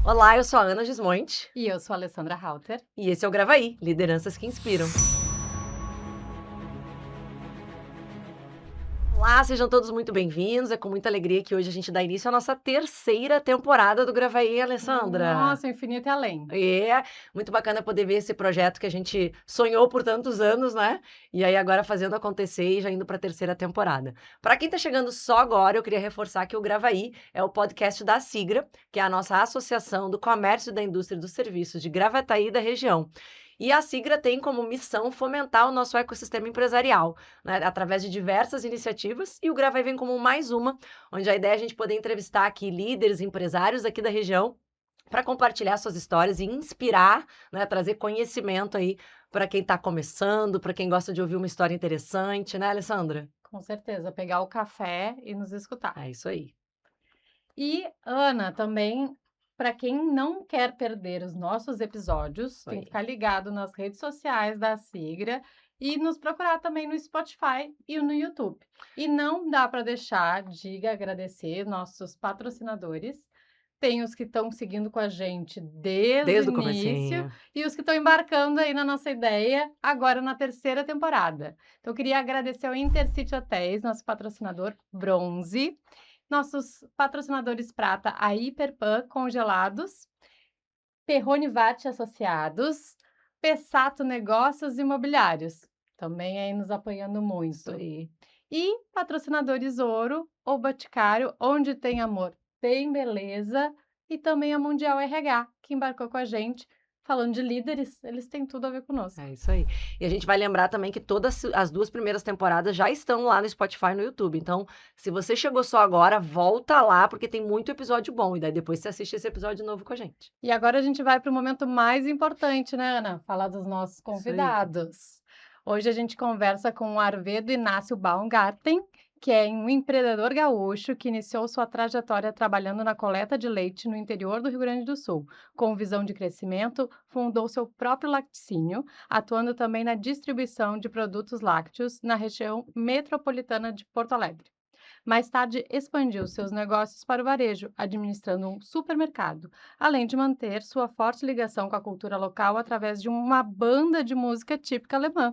Olá, eu sou a Ana Gismonte E eu sou a Alessandra Halter. e esse é o Gravaí, Lideranças que Inspiram. Olá, sejam todos muito bem-vindos. É com muita alegria que hoje a gente dá início à nossa terceira temporada do Gravaí, Alessandra. Nossa, infinito e além. É, muito bacana poder ver esse projeto que a gente sonhou por tantos anos, né? E aí agora fazendo acontecer e já indo para a terceira temporada. Para quem está chegando só agora, eu queria reforçar que o Gravaí é o podcast da Sigra, que é a nossa Associação do Comércio e da Indústria dos Serviços de Gravataí e da região. E a Sigra tem como missão fomentar o nosso ecossistema empresarial, né, através de diversas iniciativas, e o Gravaí vem como mais uma, onde a ideia é a gente poder entrevistar aqui líderes, empresários aqui da região, para compartilhar suas histórias e inspirar, né, trazer conhecimento aí para quem está começando, para quem gosta de ouvir uma história interessante, né, Alessandra? Com certeza, pegar o café e nos escutar. É isso aí. E, Ana, também, para quem não quer perder os nossos episódios, Isso tem que aí. ficar ligado nas redes sociais da Sigra e nos procurar também no Spotify e no YouTube. E não dá para deixar de agradecer nossos patrocinadores. Tem os que estão seguindo com a gente desde o Desde o início comecinho. e os que estão embarcando aí na nossa ideia agora na terceira temporada. Então, eu queria agradecer ao Intercity Hotéis, nosso patrocinador bronze, nossos patrocinadores prata, a Hiperpan Congelados, Perrone Varte Associados, Pessato Negócios Imobiliários, também aí nos apoiando Isso muito. aí. E patrocinadores Ouro, O Boticário, onde tem amor, tem beleza, e também a Mundial RH, que embarcou com a gente. Falando de líderes, eles têm tudo a ver conosco. É isso aí. E a gente vai lembrar também que todas as 2 primeiras temporadas já estão lá no Spotify e no YouTube, então, se você chegou só agora, volta lá, porque tem muito episódio bom, e daí depois você assiste esse episódio novo com a gente. E agora a gente vai para o momento mais importante, né, Ana? Falar dos nossos Isso aí. convidados. Hoje a gente conversa com o Arvedo Inácio Baumgarten, que é um empreendedor gaúcho que iniciou sua trajetória trabalhando na coleta de leite no interior do Rio Grande do Sul. Com visão de crescimento, fundou seu próprio laticínio, atuando também na distribuição de produtos lácteos na região metropolitana de Porto Alegre. Mais tarde, expandiu seus negócios para o varejo, administrando um supermercado, além de manter sua forte ligação com a cultura local através de uma banda de música típica alemã.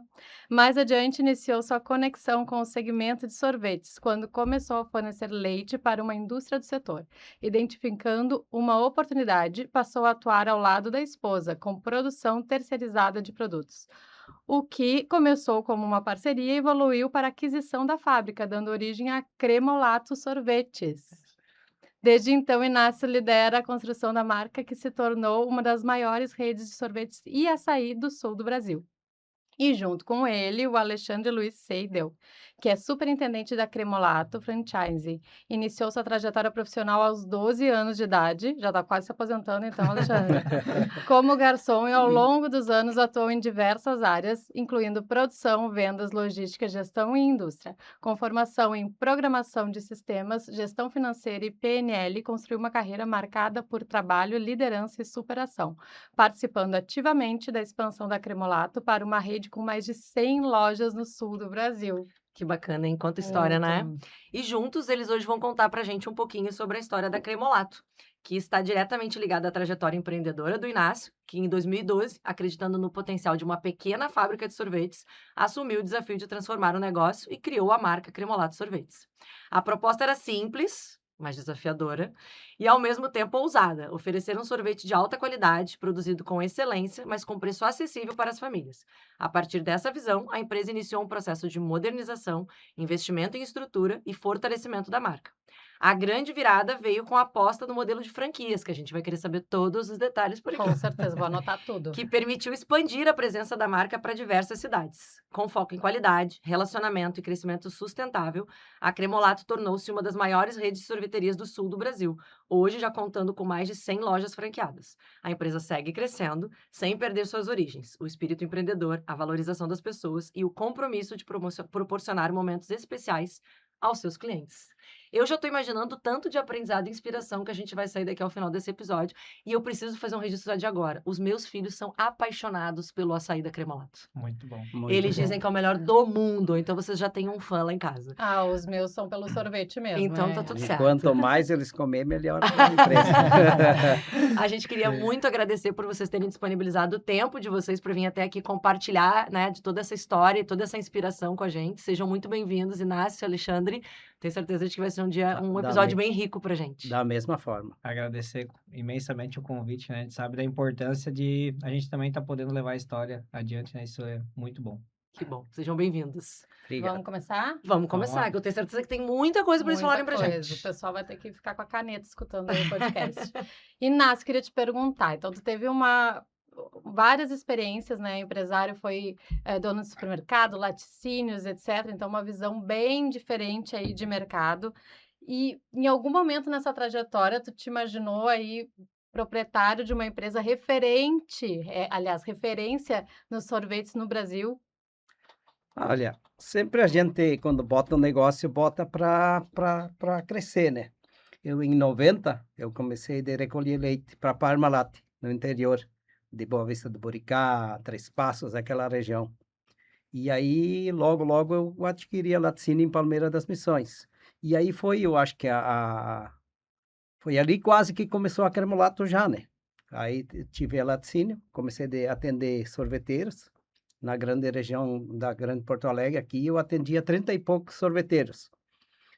Mais adiante, iniciou sua conexão com o segmento de sorvetes, quando começou a fornecer leite para uma indústria do setor. Identificando uma oportunidade, passou a atuar ao lado da esposa, com produção terceirizada de produtos. O que começou como uma parceria evoluiu para a aquisição da fábrica, dando origem a Cremolato Sorvetes. Desde então, Inácio lidera a construção da marca, que se tornou uma das maiores redes de sorvetes e açaí do sul do Brasil. E junto com ele, o Alexandre Luiz Seidel, que é superintendente da Cremolato Franchise. Iniciou sua trajetória profissional aos 12 anos de idade, já está quase se aposentando então, Alexandre, como garçom, e ao longo dos anos atuou em diversas áreas, incluindo produção, vendas, logística, gestão e indústria. Com formação em programação de sistemas, gestão financeira e PNL, construiu uma carreira marcada por trabalho, liderança e superação, participando ativamente da expansão da Cremolato para uma rede com mais de 100 lojas no sul do Brasil. Que bacana, hein, conta história, Muito. né. E juntos eles hoje vão contar pra gente um pouquinho sobre a história da Cremolato, que está diretamente ligada à trajetória empreendedora do Inácio, que em 2012, acreditando no potencial de uma pequena fábrica de sorvetes, assumiu o desafio de transformar o negócio e criou a marca Cremolato Sorvetes. A proposta era simples, mas desafiadora, e ao mesmo tempo ousada, oferecer um sorvete de alta qualidade, produzido com excelência, mas com preço acessível para as famílias. A partir dessa visão, a empresa iniciou um processo de modernização, investimento em estrutura e fortalecimento da marca. A grande virada veio com a aposta no modelo de franquias, que a gente vai querer saber todos os detalhes por aqui, Com certeza, vou anotar tudo. que permitiu expandir a presença da marca para diversas cidades. Com foco em qualidade, relacionamento e crescimento sustentável, a Cremolato tornou-se uma das maiores redes de sorveterias do sul do Brasil, hoje já contando com mais de 100 lojas franqueadas. A empresa segue crescendo, sem perder suas origens, o espírito empreendedor, a valorização das pessoas e o compromisso de proporcionar momentos especiais aos seus clientes. Eu já tô imaginando o tanto de aprendizado e inspiração que a gente vai sair daqui ao final desse episódio, e eu preciso fazer um registro já de agora. Os meus filhos são apaixonados pelo açaí da Cremolato. Muito bom. Muito Eles bom. dizem que é o melhor do mundo, então vocês já têm um fã lá em casa. Ah, os meus são pelo sorvete mesmo. Então tá tudo E certo. quanto mais eles comer, melhor para a empresa. A gente queria muito agradecer por vocês terem disponibilizado o tempo de vocês para vir até aqui compartilhar, né, de toda essa história e toda essa inspiração com a gente. Sejam muito bem-vindos, Inácio, Alexandre. Tenho certeza de que vai ser um episódio bem rico pra gente. Da mesma forma. Agradecer imensamente o convite, né? A gente sabe da importância de a gente também estar podendo levar a história adiante, né? Isso é muito bom. Que bom. Sejam bem-vindos. Obrigado. Vamos começar? Vamos começar, lá. que eu tenho certeza que tem muita coisa para eles Muita falarem pra coisa. gente. O pessoal vai ter que ficar com a caneta escutando aí o podcast. Inácio, queria te perguntar. Então, tu teve várias experiências, né? Empresário, foi dono de supermercado, laticínios, etc. Então, uma visão bem diferente aí de mercado. E em algum momento nessa trajetória, tu te imaginou aí proprietário de uma empresa referência nos sorvetes no Brasil? Olha, sempre a gente, quando bota um negócio, bota para crescer, né? Em 90, eu comecei a recolher leite para Parmalat, no interior de Boa Vista do Buricá, Três Passos, aquela região. E aí, logo eu adquiri a laticínio em Palmeira das Missões. E aí eu acho que foi ali quase que começou a Cremolato já, né? Aí tive a laticínio, comecei a atender sorveteiros. Na grande região da Grande Porto Alegre, aqui eu atendia 30 e poucos sorveteiros.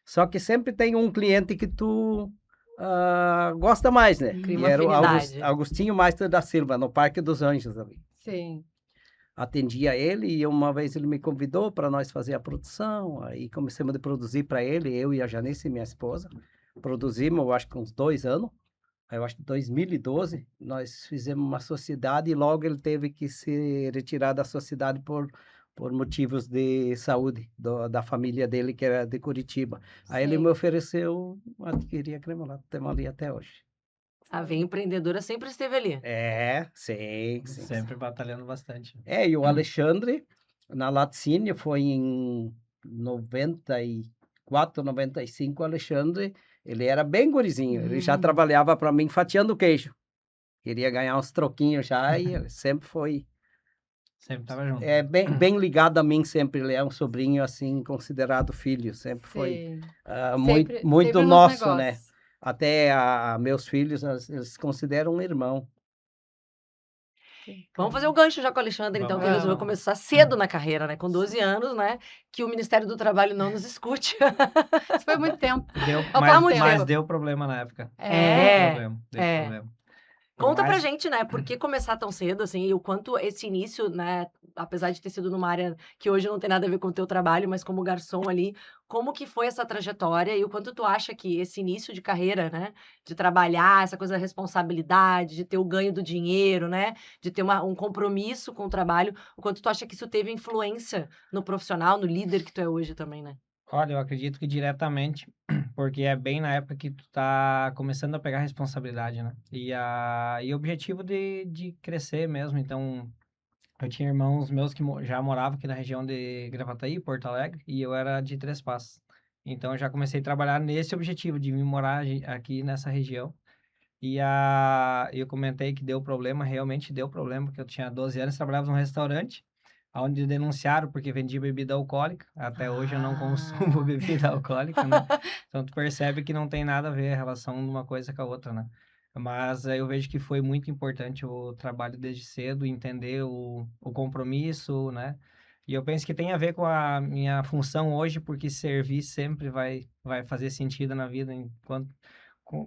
Só que sempre tem um cliente que tu gosta mais, né? Cria E uma era o afinidade. Agostinho Meister da Silva, no Parque dos Anjos ali. Sim. Atendia ele e uma vez ele me convidou para nós fazer a produção, aí começamos a produzir para ele, eu e a Janice, minha esposa. Produzimos, eu acho que uns 2 anos. Aí eu acho que em 2012 nós fizemos uma sociedade e logo ele teve que se retirar da sociedade por motivos de saúde da família dele, que era de Curitiba. Aí ele Sim. me ofereceu adquirir a Cremolato, estamos ali até hoje. A veia empreendedora sempre esteve ali. Sim. Sempre batalhando bastante. E o Alexandre, na Laticínio, foi em 94, 95, o Alexandre, ele era bem gurizinho, ele já trabalhava para mim fatiando queijo. Queria ganhar uns troquinhos já e ele sempre foi Sempre tava junto. bem ligado a mim, sempre. Ele é um sobrinho, assim, considerado filho, sempre foi Sim. muito Sempre nos nosso, né? negócios. Até meus filhos, eles consideram um irmão. Vamos fazer o gancho já com o Alexandre, então, que ele resolveu começar cedo na carreira, né? Com 12 anos, né? Que o Ministério do Trabalho não nos escute. Isso foi muito tempo. muito Mas tempo. deu problema na época. É. Deu problema. Conta pra Mas- gente, né, por que começar tão cedo, assim, e o quanto esse início, né, apesar de ter sido numa área que hoje não tem nada a ver com o teu trabalho, mas como garçom ali, como que foi essa trajetória e o quanto tu acha que esse início de carreira, né, de trabalhar, essa coisa da responsabilidade, de ter o ganho do dinheiro, né, de ter um compromisso com o trabalho, o quanto tu acha que isso teve influência no profissional, no líder que tu é hoje também, né? Olha, eu acredito que diretamente, porque é bem na época que tu tá começando a pegar responsabilidade, né? E o objetivo de crescer mesmo. Então, eu tinha irmãos meus que já moravam aqui na região de Gravataí, Porto Alegre, e eu era de Três Passos. Então, eu já comecei a trabalhar nesse objetivo de vir morar aqui nessa região. Eu comentei que deu problema, realmente deu problema, porque eu tinha 12 anos, trabalhava num restaurante, onde denunciaram porque vendia bebida alcoólica. Até hoje eu não consumo bebida alcoólica, né? Então tu percebe que não tem nada a ver a relação de uma coisa com a outra, né? Mas eu vejo que foi muito importante o trabalho desde cedo, entender o compromisso, né? E eu penso que tem a ver com a minha função hoje, porque servir sempre vai fazer sentido na vida.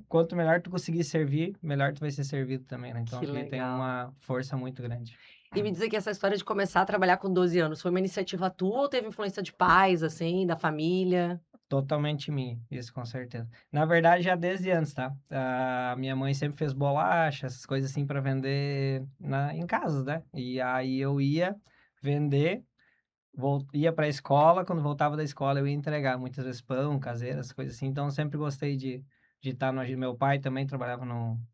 Quanto melhor tu conseguir servir, melhor tu vai ser servido também, né? Então, Que acho que tem legal. uma força muito grande. E me dizer que essa história de começar a trabalhar com 12 anos foi uma iniciativa tua ou teve influência de pais, assim, da família? Totalmente minha, isso com certeza. Na verdade, já desde antes, tá? A minha mãe sempre fez bolacha, essas coisas assim para vender em casa, né? E aí eu ia vender, ia para a escola, quando voltava da escola eu ia entregar muitas vezes pão, caseiro, essas coisas assim. Então eu sempre gostei de de estar no... Meu pai também trabalhava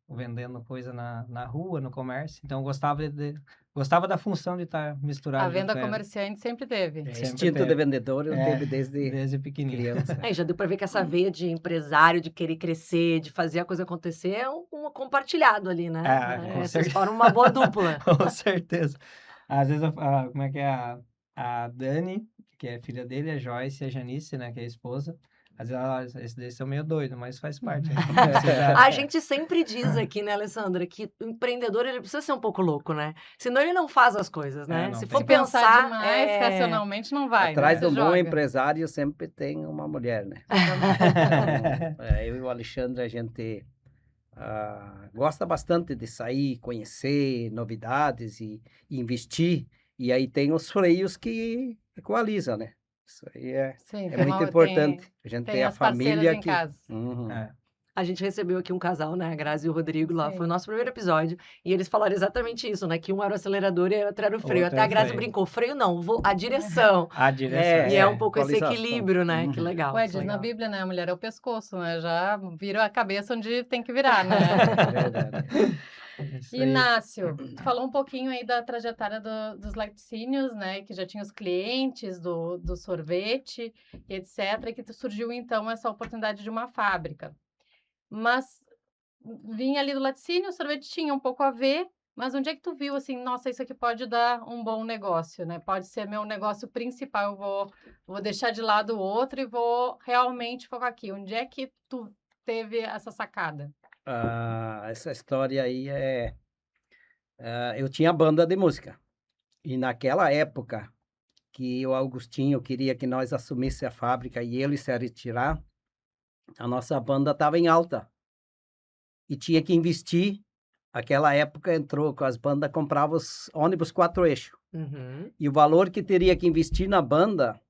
vendendo coisa na rua, no comércio, então eu gostava da função de estar A misturado junto venda com ele. comerciante sempre teve. Sempre Instinto de teve. vendedor eu teve desde desde pequenininho. criança. Aí já deu pra ver que essa veia de empresário, de querer crescer, de fazer a coisa acontecer, é um compartilhado ali, né? Com Vocês certeza. formam uma boa dupla. Com certeza. Às vezes, como é que é a Dani, que é filha dele, a Joyce e a Janice, né, que é a esposa. Às vezes, esses daí são meio doidos, mas faz parte. Né? A gente sempre diz aqui, né, Alessandra, que o empreendedor ele precisa ser um pouco louco, né? Senão ele não faz as coisas, né? não Se tem for Se pensar pensar, demais, racionalmente não vai, Atrás né? do Você bom joga. empresário sempre tem uma mulher, né? Então, eu e o Alexandre, a gente gosta bastante de sair, conhecer novidades e investir. E aí tem os freios que equalizam, né? Isso aí Sim, é muito importante. A gente tem tem a as parceiras família em que... casa. Uhum. a gente recebeu aqui um casal, né, a Grazi e o Rodrigo lá, foi o Sim. nosso primeiro episódio, e eles falaram exatamente isso, né, que um era o acelerador e o outro era o freio. Outro Até era a o Grazi freio. brincou, freio não, a direção. A direção. E é um pouco esse equalização. equilíbrio, né? Que Uhum. legal. Ué, que diz na legal. Bíblia, né? A mulher é o pescoço, né? Já vira a cabeça onde tem que virar, né? É verdade. Isso aí. Inácio, tu falou um pouquinho aí da trajetória dos laticínios, né? Que já tinha os clientes do sorvete, etc. E que tu surgiu, então, essa oportunidade de uma fábrica. Mas vinha ali do laticínio, o sorvete tinha um pouco a ver, mas onde é que tu viu, assim, nossa, isso aqui pode dar um bom negócio, né? Pode ser meu negócio principal, eu vou deixar de lado o outro e vou realmente focar aqui. Onde é que tu teve essa sacada? Essa história aí eu tinha banda de música. E naquela época que o Augustinho queria que nós assumisse a fábrica e ele se retirar, a nossa banda estava em alta. E tinha que investir. Aquela época entrou com as bandas, comprava os ônibus 4 eixos. Uhum. E o valor que teria que investir na banda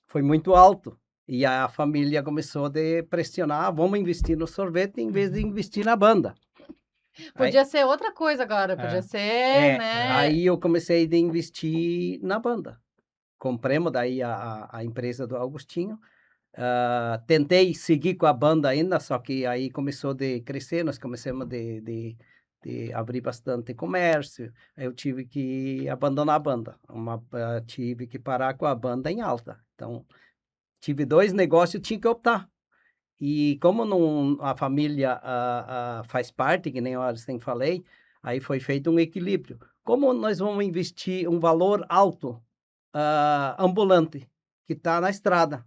foi muito alto. E a família começou a pressionar, vamos investir no sorvete em vez de investir na banda. Podia ser outra coisa agora, podia ser, né? Aí eu comecei a investir na banda. Compramos daí a empresa do Augustinho. Tentei seguir com a banda ainda, só que aí começou a crescer, nós começamos de abrir bastante comércio, aí eu tive que abandonar a banda, tive que parar com a banda em alta. Então, tive 2 negócios, tinha que optar. E como a família faz parte, que nem eu falei, aí foi feito um equilíbrio. Como nós vamos investir um valor alto, ambulante, que está na estrada?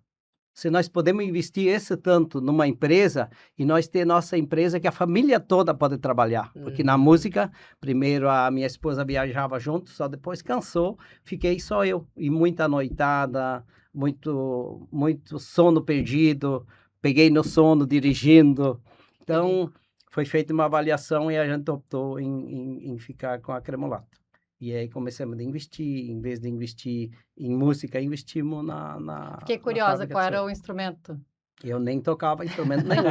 Se nós podemos investir esse tanto numa empresa e nós ter nossa empresa que a família toda pode trabalhar. Porque na música, primeiro a minha esposa viajava junto, só depois cansou, fiquei só eu. E muita noitada, muito sono perdido, peguei no sono dirigindo. Então, foi feita uma avaliação e a gente optou em ficar com a Cremolato. E aí começamos a investir, em vez de investir em música, investimos na Fiquei curiosa, qual era o instrumento? Eu nem tocava instrumento nenhum.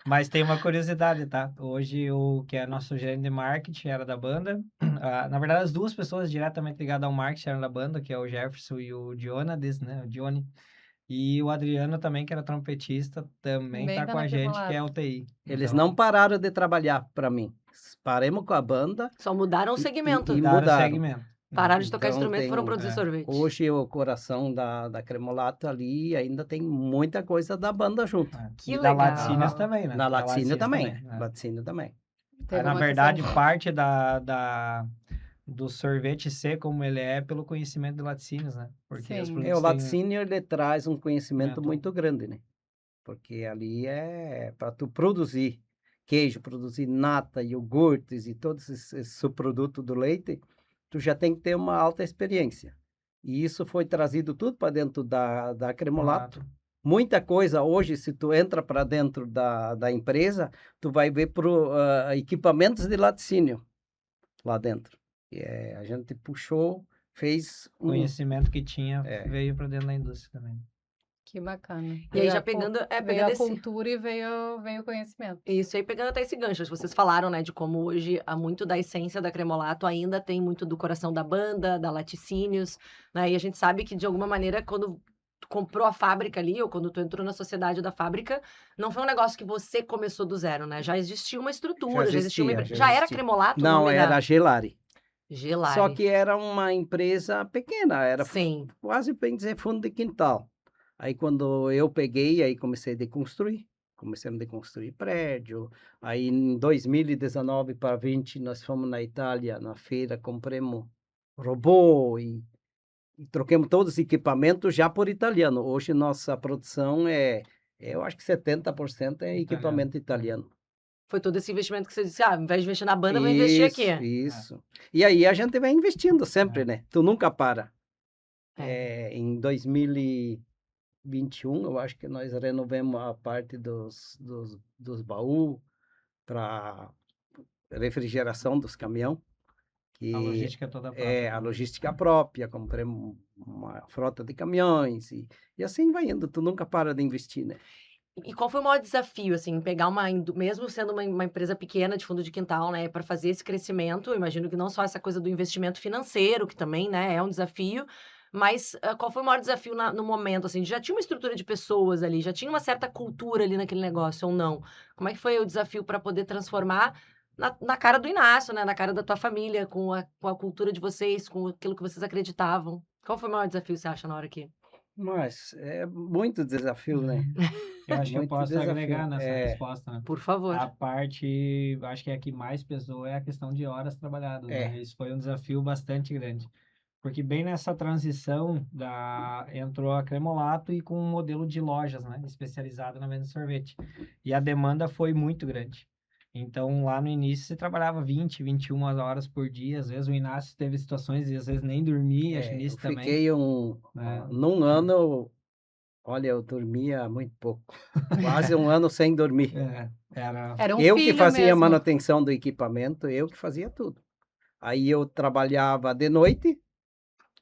Mas tem uma curiosidade, tá? Hoje o que é nosso gerente de marketing era da banda. Na verdade, as 2 pessoas diretamente ligadas ao marketing eram da banda, que é o Jefferson e o Dionades, né? O Johnny. E o Adriano também, que era trompetista, também Também tá tá com na a gente, Cremolato. que é o TI. Eles Então, não pararam de trabalhar para mim. Paramos com a banda. Só mudaram o segmento. E mudaram o mudaram. segmento. Pararam de tocar Então, instrumento e foram produzir sorvete. Hoje o coração da Cremolato ali ainda tem muita coisa da banda junto. Que E da legal. Laticínios também, né? Na Da Laticínio também. né? Laticínio também. Teve Na uma verdade, questão- parte do sorvete ser como ele é pelo conhecimento de laticínios, né? Porque os Sim. produtos O têm- laticínio ele traz um conhecimento Mental. muito grande, né? Porque ali para tu produzir queijo, produzir nata, iogurtes e todos esses subprodutos do leite, tu já tem que ter uma alta experiência. E isso foi trazido tudo para dentro da Cremolato. Muita coisa hoje, se tu entra para dentro da empresa, tu vai ver equipamentos de laticínio lá dentro. A gente puxou, fez Conhecimento que tinha É. veio para dentro da indústria também. Que bacana. E aí Veio já a pegando, veio pegando a esse... cultura e veio o conhecimento. Isso aí, pegando até esse gancho, vocês falaram, né, de como hoje há muito da essência da Cremolato ainda tem muito do coração da banda, da Laticínios, né, e a gente sabe que de alguma maneira quando tu comprou a fábrica ali, ou quando tu entrou na sociedade da fábrica, não foi um negócio que você começou do zero, né? Já existia uma estrutura, já existia uma Já já era existia. Cremolato o Não, nome era da Gelari. Só Gelari. que era uma empresa pequena, era Sim. quase, bem dizer, fundo de quintal. Aí quando eu peguei, aí comecei a deconstruir. Começamos a deconstruir prédio. Aí em 2019 para 20 nós fomos na Itália, na feira, compramos robô e troquemos todos os equipamentos já por italiano. Hoje nossa produção eu acho que 70% é equipamento italiano. Foi todo esse investimento que você disse: "Ah, ao invés de investir na banda, vou investir aqui". Isso. E aí a gente vai investindo sempre, né? Tu nunca para. É. Em 2021, eu acho que nós renovamos a parte dos baús para refrigeração dos caminhões, A que logística toda é própria. a logística própria, compramos uma frota de caminhões e assim vai indo, tu nunca para de investir, né? E qual foi o maior desafio, assim, pegar mesmo sendo uma empresa pequena de fundo de quintal, né, para fazer esse crescimento? Eu imagino que não só essa coisa do investimento financeiro, que também, né, é um desafio, mas, qual foi o maior desafio no momento, assim? Já tinha uma estrutura de pessoas ali, já tinha uma certa cultura ali naquele negócio ou não? Como é que foi o desafio para poder transformar na cara do Inácio, né, na cara da tua família, com a cultura de vocês, com aquilo que vocês acreditavam? Qual foi o maior desafio, você acha, na hora que Mas é muito desafio, né? Eu acho que eu Muito posso desafio. agregar nessa resposta, né? Por favor. A parte, acho que é a que mais pesou é a questão de horas trabalhadas, né? Isso foi um desafio bastante grande. Porque bem nessa transição entrou a Cremolato e com um modelo de lojas, né? Especializado na venda de sorvete. E a demanda foi muito grande. Então, lá no início, você trabalhava 20, 21 horas por dia. Às vezes o Inácio teve situações e às vezes nem dormia, acho que Eu nisso também. fiquei né? num ano, olha, eu dormia muito pouco. Quase um ano sem dormir. Era um Eu que filho fazia a mesmo. manutenção do equipamento, eu que fazia tudo. Aí eu trabalhava de noite,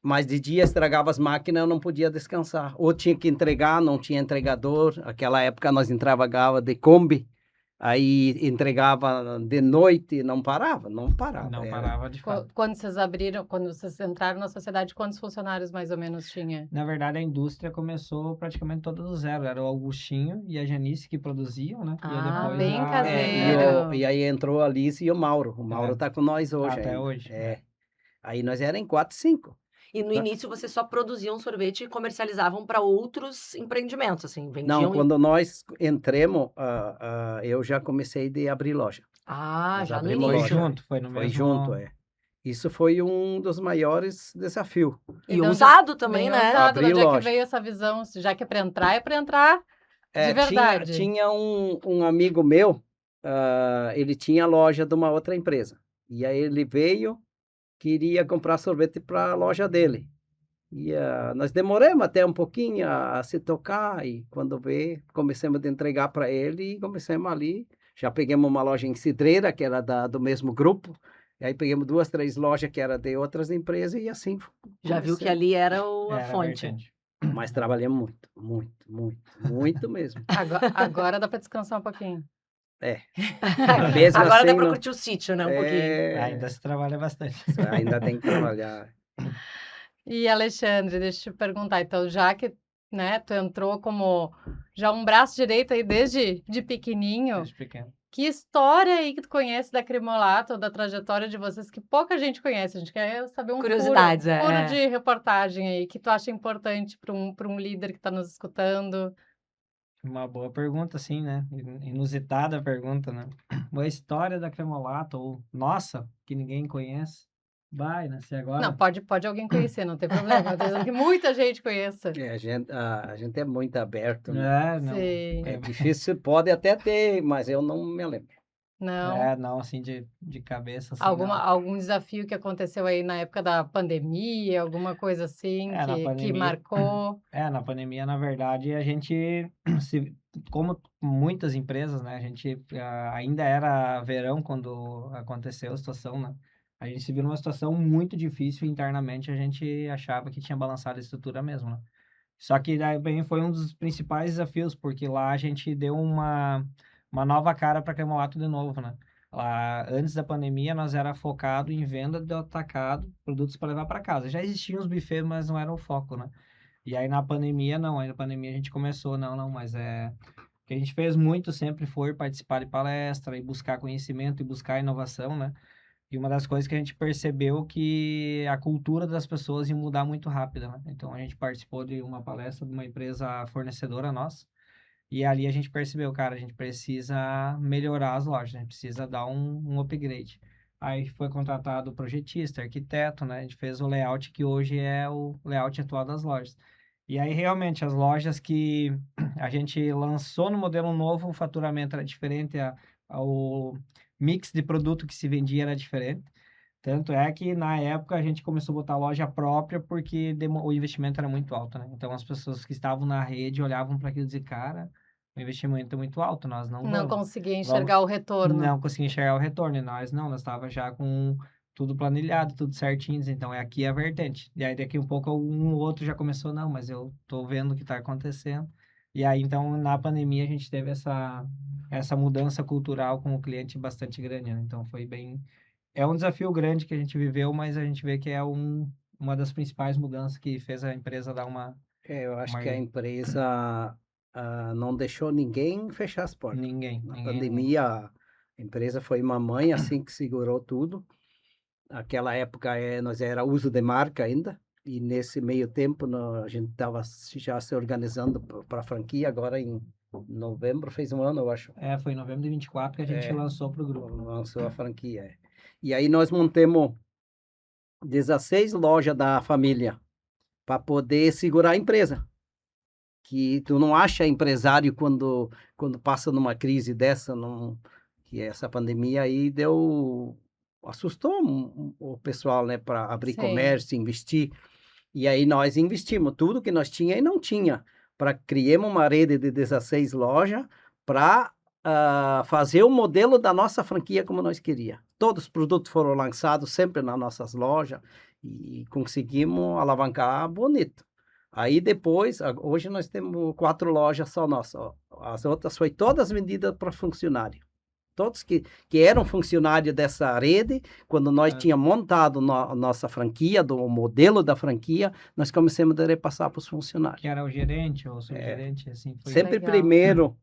mas de dia estragava as máquinas, eu não podia descansar. Ou tinha que entregar, não tinha entregador. Naquela época nós entregava de Kombi, aí entregava de noite, não parava. Não parava de fato. Quando vocês entraram na sociedade, quantos funcionários mais ou menos tinha? Na verdade, a indústria começou praticamente toda do zero. Era o Augustinho e a Janice que produziam, né? Ah, bem caseiro. E aí entrou a Alice e o Mauro. O Mauro tá com nós hoje Até ainda. hoje. Aí nós éramos em 4, 5. E no início vocês só produziam sorvete e comercializavam para outros empreendimentos, assim, Não, vendiam quando nós entramos, eu já comecei a abrir loja. Ah, já no abrimos Foi início. loja. junto, foi no Foi mesmo... junto, Isso foi um dos maiores desafios. E Então, ousado também, bem né? ousado. Abrir De onde é que loja. veio essa visão? Já que é para entrar de verdade. Tinha um amigo meu, ele tinha loja de uma outra empresa. E aí ele veio, queria comprar sorvete para a loja dele. E nós demoramos até um pouquinho a se tocar, e quando vê, começamos a entregar para ele e começamos ali. Já pegamos uma loja em Cidreira, que era do mesmo grupo, e aí pegamos 2, 3 lojas que eram de outras empresas e assim Já viu que comecei. ali era a Era fonte. vertente. Mas trabalhamos muito, muito, muito, muito mesmo. Agora dá para descansar um pouquinho. Mesmo Agora assim, dá para não- curtir o sítio, né, um pouquinho. Ainda se trabalha bastante. Ainda tem que trabalhar. E Alexandre, deixa eu te perguntar, então, já que, né, tu entrou como já um braço direito aí desde de pequenininho, Desde pequeno. que história aí que tu conhece da Cremolato, ou da trajetória de vocês, que pouca gente conhece, a gente quer saber Curiosidades, furo de reportagem aí, que tu acha importante para um líder que está nos escutando. Uma boa pergunta, sim, né? Inusitada a pergunta, né? A história da Cremolato, ou nossa, que ninguém conhece. Vai, né? Se agora... Não, pode alguém conhecer, não tem problema, eu tô dizendo que muita gente conheça. A gente é muito aberto, né? não. Sim. É difícil, pode até ter, mas eu não me lembro. Não. Não, assim, de cabeça, assim, Algum desafio que aconteceu aí na época da pandemia, alguma coisa assim na que pandemia. marcou? Na pandemia, na verdade, a gente, como muitas empresas, né? A gente ainda era verão quando aconteceu a situação, né? A gente se viu numa situação muito difícil internamente, a gente achava que tinha balançado a estrutura mesmo, né? Só que daí bem foi um dos principais desafios, porque lá a gente deu uma nova cara para a Cremolato de novo, né? Lá, antes da pandemia, nós era focado em venda de atacado, produtos para levar para casa. Já existiam os buffets, mas não era o foco, né? E aí na pandemia, não, aí na pandemia a gente começou, mas o que a gente fez muito sempre foi participar de palestra e buscar conhecimento e buscar inovação, né? E uma das coisas que a gente percebeu que a cultura das pessoas ia mudar muito rápido, né? Então a gente participou de uma palestra de uma empresa fornecedora nossa, e ali a gente percebeu, cara, a gente precisa melhorar as lojas, a gente precisa dar um upgrade. Aí foi contratado projetista, arquiteto, né? A gente fez o layout que hoje é o layout atual das lojas. E aí, realmente, as lojas que a gente lançou no modelo novo, o faturamento era diferente, o mix de produto que se vendia era diferente. Tanto é que, na época, a gente começou a botar loja própria porque o investimento era muito alto, né? Então, as pessoas que estavam na rede olhavam para aquilo e diziam, cara, o investimento é muito alto, nós não Não vamos. conseguia Vamos enxergar o retorno. não conseguia enxergar o retorno, e nós não, nós estava já com tudo planilhado, tudo certinho, então é aqui a vertente. E aí daqui um pouco um ou outro já começou, não, mas eu tô vendo o que está acontecendo. E aí então na pandemia a gente teve essa mudança cultural com o cliente bastante grande, né? Então foi é um desafio grande que a gente viveu, mas a gente vê que é uma das principais mudanças que fez a empresa dar Eu acho uma que a empresa não deixou ninguém fechar as portas. ninguém, Na ninguém. pandemia, a empresa foi uma mãe, assim, que segurou tudo. Naquela época, nós era uso de marca ainda, e nesse meio tempo a gente estava já se organizando para a franquia, agora em novembro, fez um ano, eu acho, Foi em novembro de 24 que a gente lançou para o grupo. lançou a franquia. E aí nós montamos 16 lojas da família para poder segurar a empresa. Que tu não acha empresário quando passa numa crise dessa, que essa pandemia aí assustou o pessoal, né, para abrir Sim. comércio, investir. E aí nós investimos tudo que nós tinha e não tinha, para criamos uma rede de 16 lojas para fazer o modelo da nossa franquia como nós queria. Todos os produtos foram lançados sempre nas nossas lojas e conseguimos alavancar bonito. Aí depois, hoje nós temos 4 lojas só nossas. As outras foi todas vendidas para funcionário. Todos que eram funcionários dessa rede, quando nós tínhamos montado nossa franquia, do modelo da franquia, nós começamos a repassar para os funcionários. Que era o gerente ou o subgerente, assim. Foi Sempre Legal. primeiro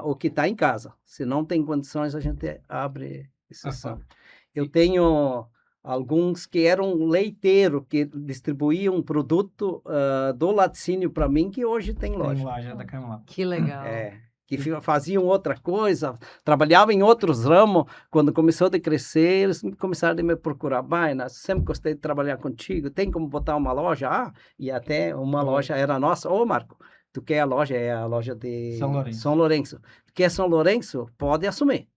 o que está em casa. Se não tem condições, a gente abre exceção. Eu tenho alguns que eram leiteiro, que distribuíam produto do laticínio para mim, que hoje tem loja. Tem loja da Camelot. Que legal. Que faziam outra coisa, trabalhavam em outros ramos. Quando começou a crescer, eles começaram a me procurar. Nós sempre gostei de trabalhar contigo, tem como botar uma loja? E até uma loja era nossa. Ô, Marco, tu quer a loja? É a loja de São Lourenço. Tu quer São Lourenço? Pode assumir.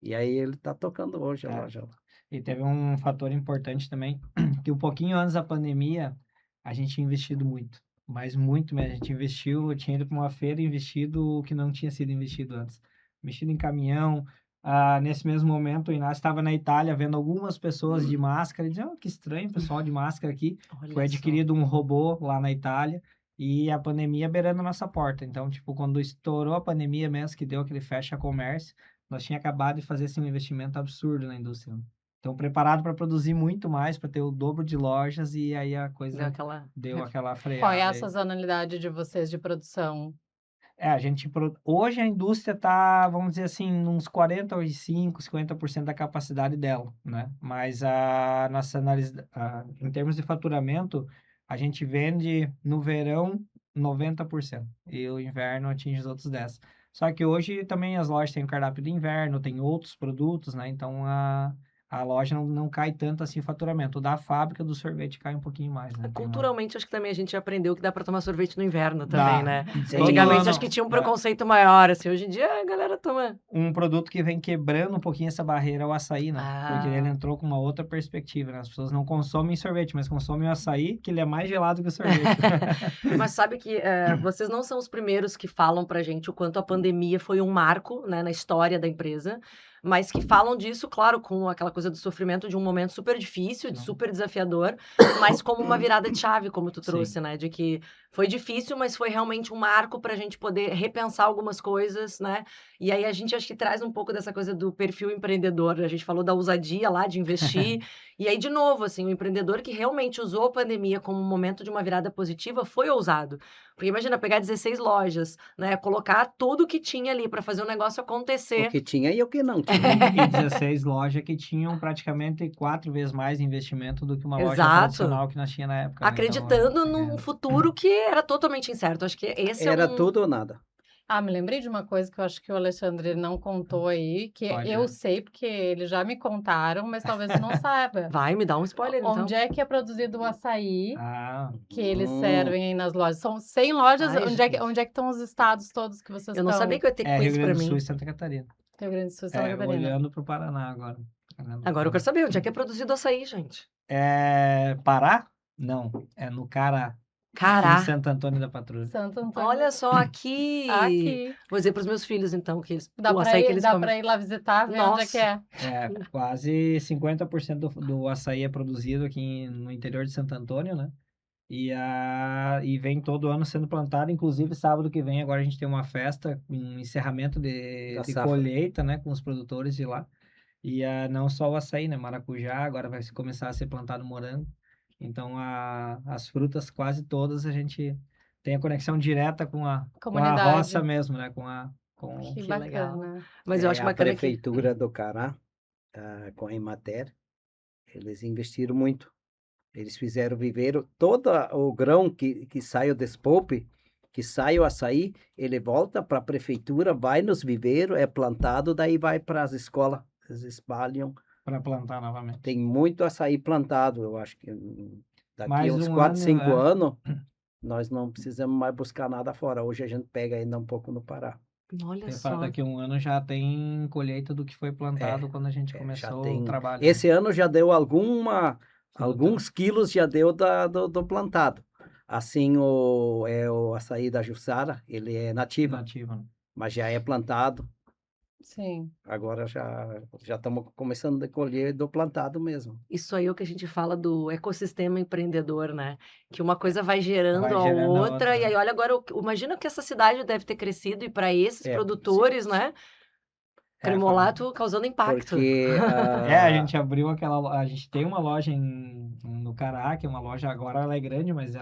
E aí ele está tocando hoje a loja. E teve um fator importante também, que um pouquinho antes da pandemia, a gente tinha investido muito. Mas muito mesmo. A gente investiu, eu tinha ido para uma feira e investido o que não tinha sido investido antes. Investido em caminhão. Nesse mesmo momento, o Inácio estava na Itália vendo algumas pessoas de máscara e dizendo, que estranho, pessoal de máscara aqui. Olha Foi só. adquirido um robô lá na Itália e a pandemia beirando a nossa porta. Então, tipo, quando estourou a pandemia mesmo, que deu aquele fecha comércio, nós tínhamos acabado de fazer assim, um investimento absurdo na indústria. Então, preparado para produzir muito mais, para ter o dobro de lojas, e aí a coisa Deu aquela... aquela freada. Qual é a sazonalidade de vocês de produção? Hoje a indústria está, vamos dizer assim, uns 45%, 50% da capacidade dela, né? Mas a nossa análise, em termos de faturamento, a gente vende no verão 90%, e o inverno atinge os outros 10%. Só que hoje também as lojas têm o cardápio de inverno, tem outros produtos, né? Então a loja não cai tanto assim o faturamento. O da fábrica do sorvete cai um pouquinho mais, né? Culturalmente, acho que também a gente aprendeu que dá para tomar sorvete no inverno também, né? Todo Antigamente, ano, acho que tinha um preconceito maior, assim. Hoje em dia, a galera toma... Um produto que vem quebrando um pouquinho essa barreira é o açaí, né? Porque ele Ah. entrou com uma outra perspectiva, né? As pessoas não consomem sorvete, mas consomem o açaí, que ele é mais gelado que o sorvete. Mas sabe que vocês não são os primeiros que falam pra gente o quanto a pandemia foi um marco, né, na história da empresa. mas que falam disso, claro, com aquela coisa do sofrimento de um momento super difícil, super desafiador, mas como uma virada de chave, como tu Sim. trouxe, né? De que foi difícil, mas foi realmente um marco para a gente poder repensar algumas coisas, né? E aí a gente acho que traz um pouco dessa coisa do perfil empreendedor. A gente falou da ousadia lá de investir. E aí, de novo, assim, o empreendedor que realmente usou a pandemia como um momento de uma virada positiva foi ousado. Porque imagina pegar 16 lojas, né? Colocar tudo que tinha ali para fazer o negócio O acontecer. que tinha e o que não tinha. E 16 lojas que tinham praticamente 4 vezes mais investimento do que uma loja Exato. tradicional que nós tinha na época, né? Então, Acreditando num futuro que era totalmente incerto. Acho que esse é Era um... tudo ou nada. Ah, me lembrei de uma coisa que eu acho que o Alexandre não contou aí, que Pode, eu né? sei, porque eles já me contaram, mas talvez tu não saiba. Vai, me dá um spoiler, então. Onde é que é produzido o açaí Ah, que eles Hum. servem aí nas lojas? São 100 lojas. Ai, onde é que gente. estão os estados todos que vocês Eu não estão? sabia que eu ia ter Rio quiz pra Grande do mim. Sul e Santa Catarina. Rio Grande do Sul e Santa Catarina. Olhando pro Paraná agora. Agora eu quero saber onde é que é produzido açaí, gente. É Pará? Não, é no Cará, em Cará. Santo Antônio da Patrulha. Santo Antônio. Olha só, aqui. Aqui. Vou dizer pros meus filhos, então, que eles, Dá o pra açaí que ir, eles dá comem. pra ir lá visitar, ver onde é que é. É, quase 50% do açaí é produzido aqui no interior de Santo Antônio, né? E vem todo ano sendo plantado, inclusive sábado que vem agora a gente tem uma festa, um encerramento Da de safra. colheita, né, com os produtores de lá. Não só o açaí, né, maracujá, agora vai começar a ser plantado morango. Então as frutas quase todas a gente tem a conexão direta com a Comunidade. roça mesmo, né, Que Que legal. bacana. Mas eu acho A bacana que... prefeitura do Cará, com a Emater, eles investiram muito. Eles fizeram viveiro, todo o grão que sai o despolpe, que sai o açaí, ele volta para a prefeitura, vai nos viveiros, é plantado, daí vai para as escolas, eles espalham. para plantar novamente. Tem muito açaí plantado, eu acho que daqui Mais a uns um 4, ano, 5 é. anos, nós não precisamos mais buscar nada fora. Hoje a gente pega ainda um pouco no Pará. Olha só. Daqui a um ano já tem colheita do que foi plantado quando a gente Já começou tem. o trabalho. Esse ano já deu alguns quilos já deu do plantado. Assim, o açaí da Jussara, ele é nativa, Nativa, né? mas já é plantado. Sim. Agora já estamos começando a colher do plantado mesmo. Isso aí é o que a gente fala do ecossistema empreendedor, né? Que uma coisa vai gerando Vai a gerando a outra, outra, e aí olha agora, imagina que essa cidade deve ter crescido, e para esses É, produtores, né? Cremolato causando impacto. Porque a gente abriu a gente tem uma loja no Cará, que é uma loja, agora ela é grande, mas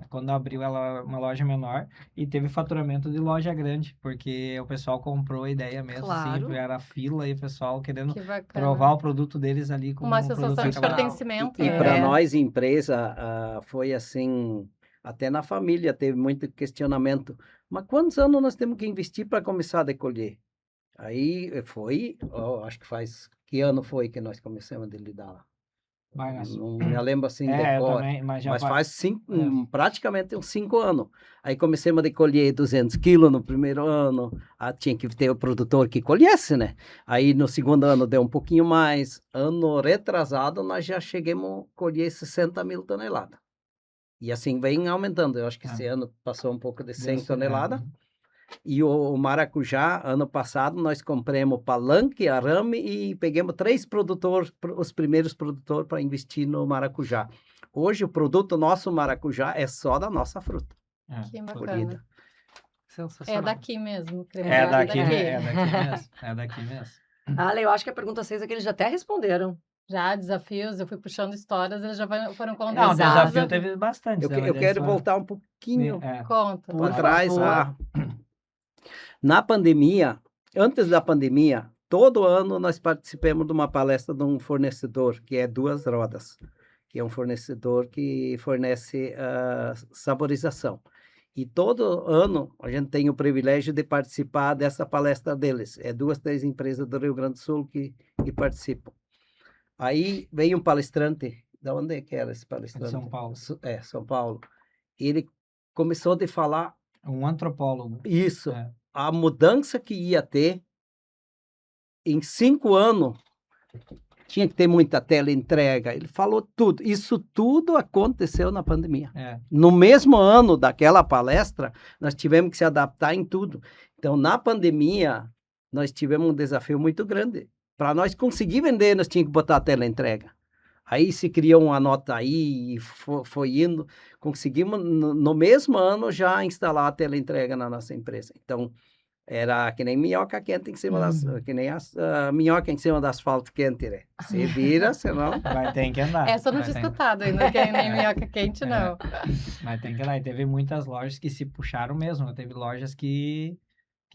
quando abriu ela é uma loja menor, e teve faturamento de loja grande, porque o pessoal comprou a ideia mesmo, Claro. assim, era fila e o pessoal querendo Que bacana. provar o produto deles ali como Uma um produto sensação de acabado. pertencimento, E né? para nós, empresa, foi assim, até na família teve muito questionamento. Mas quantos anos nós temos que investir para começar a colher? Aí foi, acho que que ano foi que nós começamos a lidar lá? Vai, né? Não me lembro assim eu de cor, também, mas já mas faz praticamente uns 5 anos. Aí começamos a colher 200 quilos no primeiro ano, tinha que ter o produtor que colhesse, né? Aí no segundo ano deu um pouquinho mais, ano retrasado nós já chegamos a colher 60 mil toneladas. E assim vem aumentando, eu acho que esse ano passou um pouco de 100 toneladas. E o maracujá, ano passado, nós compramos palanque, arame e pegamos 3 produtores, os primeiros produtores para investir no maracujá. Hoje, o produto nosso maracujá é só da nossa fruta. Que bacana. Colhida. Sensacional. É daqui mesmo. É daqui mesmo. É daqui mesmo. Ale, eu acho que a pergunta 6 é que eles já até responderam. Já, desafios, eu fui puxando histórias, eles já foram contando. Não, Exato. desafio teve bastante. Eu quero voltar um pouquinho Conta. para trás. favor. Na pandemia, antes da pandemia, todo ano nós participamos de uma palestra de um fornecedor, que é Duas Rodas, que é um fornecedor que fornece saborização. E todo ano a gente tem o privilégio de participar dessa palestra deles. É 2, 3 empresas do Rio Grande do Sul que participam. Aí veio um palestrante, da onde é que era esse palestrante? De São Paulo. São Paulo. Ele começou a falar... Um antropólogo. Isso. A mudança que ia ter em 5 anos, tinha que ter muita teleentrega. Ele falou tudo. Isso tudo aconteceu na pandemia. No mesmo ano daquela palestra, nós tivemos que se adaptar em tudo. Então, na pandemia, nós tivemos um desafio muito grande. Para nós conseguir vender, nós tínhamos que botar a teleentrega. Aí se criou uma nota aí e foi indo. Conseguimos, no mesmo ano, já instalar a teleentrega na nossa empresa. Então, era que nem minhoca quente em cima das... Que nem minhoca em cima do asfalto quente, né? Você vira, senão... Vai ter que andar. Essa eu não vai tinha ter- escutado ainda, que é nem minhoca quente, não. Mas tem que andar. E teve muitas lojas que se puxaram mesmo, né? Teve lojas que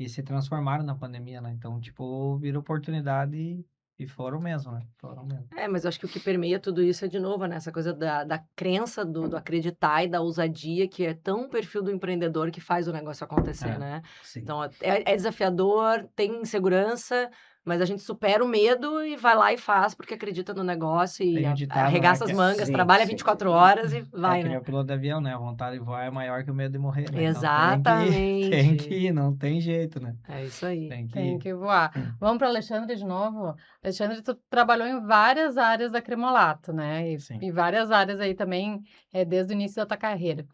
se transformaram na pandemia, né? Então, tipo, virou oportunidade e foram mesmo, né? Foram mesmo. Mas eu acho que o que permeia tudo isso é, de novo, né, essa coisa da crença, do acreditar e da ousadia, que é tão o perfil do empreendedor que faz o negócio acontecer, É. né? Sim. Então, é desafiador, tem insegurança, mas a gente supera o medo e vai lá e faz porque acredita no negócio e Tem um ditado, né, arregaça as que é- mangas, Sim, trabalha sim, 24 sim. horas e É vai, que nem né? o piloto de avião, né? A vontade de voar é maior que o medo de morrer, né? Então Exatamente. tem que ir, não tem jeito, né? É isso aí. Tem que Tem ir. que voar. Vamos para Alexandre de novo. Alexandre, tu trabalhou em várias áreas da Cremolato, né? Sim. E várias áreas aí também, desde o início da tua carreira.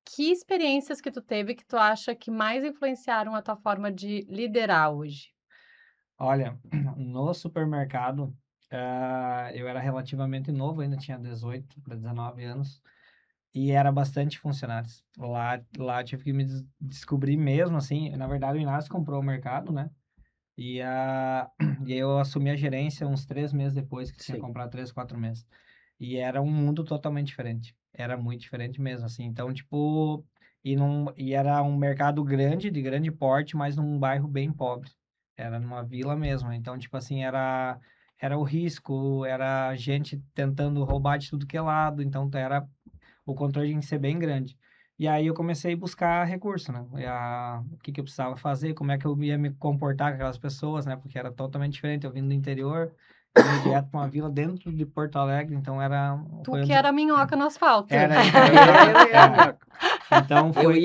Que experiências que tu teve que tu acha que mais influenciaram a tua forma de liderar hoje? Olha, no supermercado, eu era relativamente novo, ainda tinha 18 para 19 anos, e era bastante funcionários. Lá tive que me descobrir mesmo, assim. Na verdade, o Inácio comprou o mercado, né? E, e eu assumi a gerência uns 3 meses depois, que tinha Sim. comprado 3, 4 meses. E era um mundo totalmente diferente. Era muito diferente mesmo, assim. Então, tipo, e era um mercado grande, de grande porte, mas num bairro bem pobre. Era numa vila mesmo. Então, tipo assim, era o risco, era gente tentando roubar de tudo que é lado. Então, era o controle tinha que ser bem grande. E aí eu comecei a buscar recurso, né? O que que eu precisava fazer, como é que eu ia me comportar com aquelas pessoas, né? Porque era totalmente diferente. Eu vim do interior, vim direto para uma vila dentro de Porto Alegre, então Tu foi um que era minhoca no asfalto. Era, então Eu foi...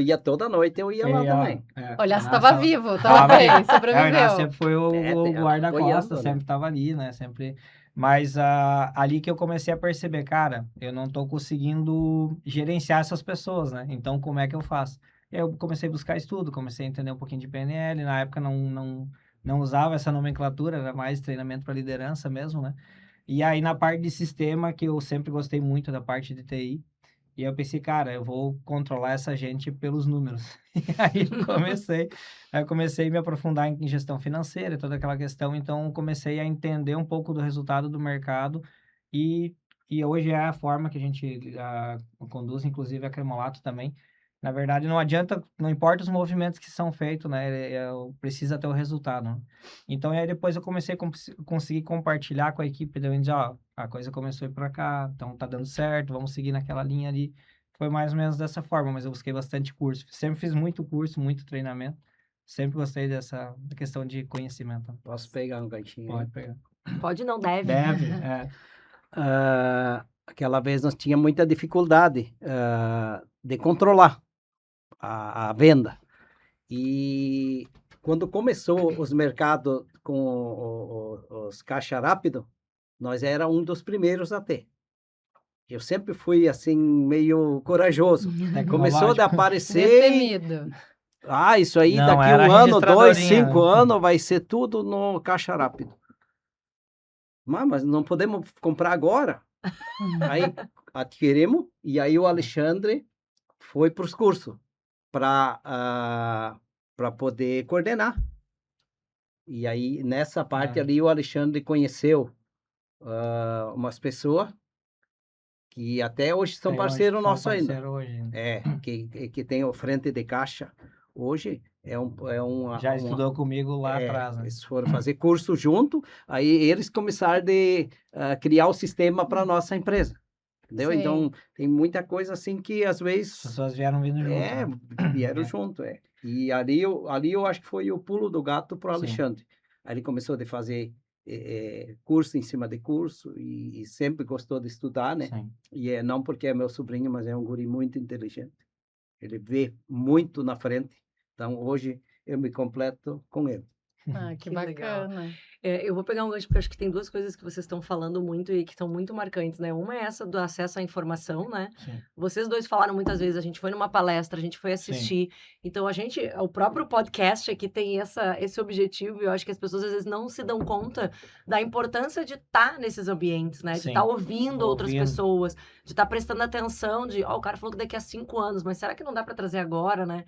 ia toda noite, eu ia lá também. Olha, você Inácio estava vivo, estava bem, o Inácio sobreviveu. sempre foi o Tem ela guarda-costas, apoiando, né? sempre estava ali, né? Sempre... Mas ali que eu comecei a perceber, cara, eu não estou conseguindo gerenciar essas pessoas, né? Então, como é que eu faço? Eu comecei a buscar estudo, comecei a entender um pouquinho de PNL. Na época não usava essa nomenclatura, era mais treinamento para liderança mesmo, né? E aí, na parte de sistema, que eu sempre gostei muito da parte de TI, e eu pensei, cara, eu vou controlar essa gente pelos números. E aí eu comecei a me aprofundar em gestão financeira, toda aquela questão. Então, comecei a entender um pouco do resultado do mercado e, e hoje é a forma que a gente conduz, inclusive a Cremolato também. Na verdade, não adianta, não importa os movimentos que são feitos, né? Precisa ter o resultado, né? Então, aí depois eu comecei a conseguir compartilhar com a equipe, daí eu disse, ó, a coisa começou a ir para cá, então tá dando certo, vamos seguir naquela linha ali. Foi mais ou menos dessa forma, mas eu busquei bastante curso. Sempre fiz muito curso, muito treinamento. Sempre gostei da questão de conhecimento. Posso pegar um ganchinho? Pode pegar. Pode não, deve. Deve, Aquela vez nós tínhamos muita dificuldade de controlar a venda. E quando começou os mercados com os caixa rápido, nós era um dos primeiros a ter. Eu sempre fui assim meio corajoso. Começou a aparecer, Destemido. isso aí Não, daqui era 1 ano, 2, registradorinha, 5 né? anos vai ser tudo no caixa rápido. Mas não podemos comprar agora. Aí adquirimos e aí o Alexandre foi para os cursos para poder coordenar. E aí nessa parte ali o Alexandre conheceu umas pessoas que até hoje são parceiros nossos ainda. Parceiro hoje. Que tem o frente de caixa hoje. Já estudou comigo lá atrás, né? Eles foram fazer curso junto, aí eles começaram a criar o sistema para nossa empresa. Entendeu? Sim. Então, tem muita coisa assim que às vezes... As pessoas vieram vindo junto. né? Vieram junto, E ali eu acho que foi o pulo do gato para o Sim. Alexandre. Aí ele começou a fazer curso em cima de curso e sempre gostou de estudar, né? Sim. E não porque é meu sobrinho, mas é um guri muito inteligente. Ele vê muito na frente. Então, hoje eu me completo com ele. Ah, que Que legal. bacana. Eu vou pegar um gancho, porque eu acho que tem duas coisas que vocês estão falando muito e que são muito marcantes, né? Uma é essa do acesso à informação, né? Sim, Vocês dois falaram muitas vezes, a gente foi numa palestra, a gente foi sim, assistir. Então, o próprio podcast aqui tem esse objetivo, e eu acho que as pessoas às vezes não se dão conta da importância de estar nesses ambientes, né? De estar sim. ouvindo outras Ouvindo. pessoas, de estar prestando atenção, o cara falou que daqui a 5 anos, mas será que não dá para trazer agora, né?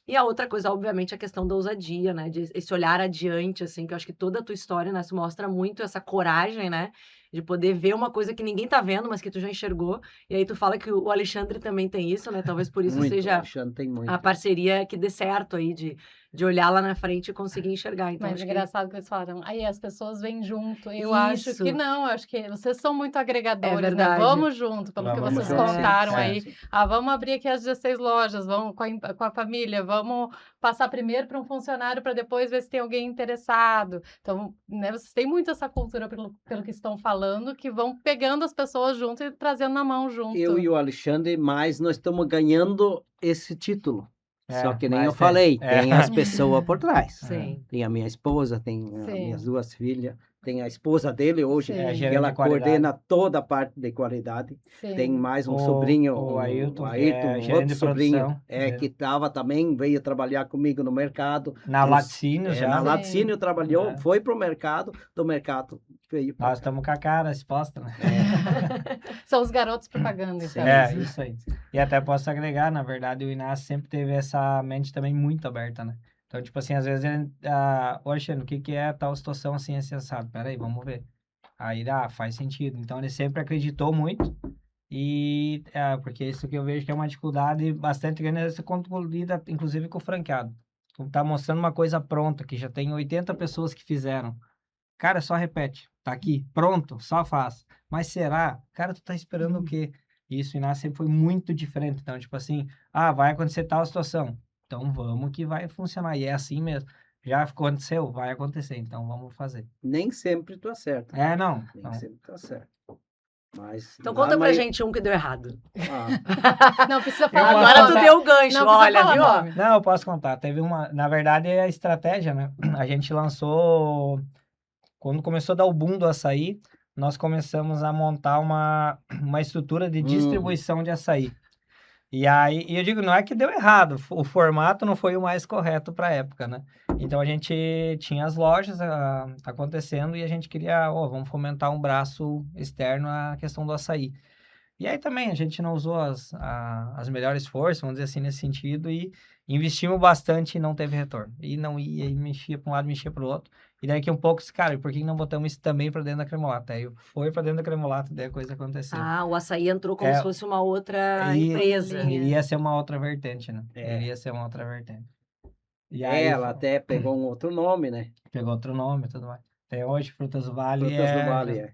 E a outra coisa, obviamente, é a questão da ousadia, né, de esse olhar adiante, assim, que eu acho que toda a tua história, né, se mostra muito essa coragem, né, de poder ver uma coisa que ninguém tá vendo, mas que tu já enxergou. E aí tu fala que o Alexandre também tem isso, né, talvez por isso Muito, seja Alexandre tem a muito. parceria que dê certo aí, de olhar lá na frente e conseguir enxergar. Então, Mas acho é que engraçado que eles falaram, aí as pessoas vêm junto. Eu acho isso que não, eu acho que vocês são muito é agregadores, né? verdade. Vamos junto, pelo que Vamos vocês junto, sim, contaram é. aí. Ah, vamos abrir aqui as 16 lojas, vamos com a família, vamos passar primeiro para um funcionário para depois ver se tem alguém interessado. Então, né, vocês têm muito essa cultura, pelo que estão falando, que vão pegando as pessoas junto e trazendo na mão junto. Eu e o Alexandre, mas nós estamos ganhando esse título. Só É, que nem eu mas falei, é. tem as pessoas por trás. Sim. Tem a minha esposa, tem as Sim. minhas duas filhas, tem a esposa dele hoje, Sim. É, que gerente ela de qualidade. coordena toda a parte de qualidade. Tem Sim. mais um O- sobrinho, o Ailton, o que é Ayrton, gerente outro de sobrinho, produção. que estava também, veio trabalhar comigo no mercado. Na Trouxe- Laticínio já. Na Sim. Laticínio trabalhou, É. foi pro mercado, do mercado veio para Nós estamos com a cara exposta, né? São os garotos propaganda, então. É, isso aí. E até posso agregar, na verdade, o Inácio sempre teve essa mente também muito aberta, né? Então, tipo assim, às vezes ele, ô Alexandre, o que que é tal situação assim, assim, assado? Peraí, vamos ver. Aí, faz sentido. Então, ele sempre acreditou muito e, porque isso que eu vejo que é uma dificuldade bastante grande, essa lida, inclusive, com o franqueado. Tu tá mostrando uma coisa pronta, que já tem 80 pessoas que fizeram. Cara, só repete. Tá aqui, pronto, só faz. Mas será? Cara, tu tá esperando o quê? Isso, o Inácio sempre foi muito diferente. Então, tipo assim, vai acontecer tal situação. Então, vamos que vai funcionar. E é assim mesmo. Já aconteceu, vai acontecer. Então, vamos fazer. Nem sempre tu acerta. Não. Nem Não. sempre tu acerta. Mas Então na conta pra maio- gente um que deu errado. Não precisa Eu falar vou Agora nome. tu contar. deu o gancho, Não precisa olha, falar viu? ó? nome. Não, eu posso contar. Teve uma... Na verdade, é a estratégia, né? A gente lançou... Quando começou a dar o boom do açaí, nós começamos a montar uma estrutura de distribuição de açaí. E aí, eu digo, não é que deu errado, o formato não foi o mais correto para a época, né? Então, a gente tinha as lojas acontecendo e a gente queria, vamos fomentar um braço externo à questão do açaí. E aí também a gente não usou as melhores forças, vamos dizer assim, nesse sentido, e investimos bastante e não teve retorno. E não ia, e mexia para um lado, mexia para o outro. E daqui um pouco, cara, por que não botamos isso também para dentro da Cremolato? Aí foi para dentro da Cremolato, daí a coisa aconteceu. O açaí entrou como É, se fosse uma outra E empresa. iria ser uma outra vertente, né? É. Iria ser uma outra vertente. E aí Ela até pegou um outro nome, né? pegou outro nome e tudo mais. Até hoje, Frutas do Vale Frutas do Vale.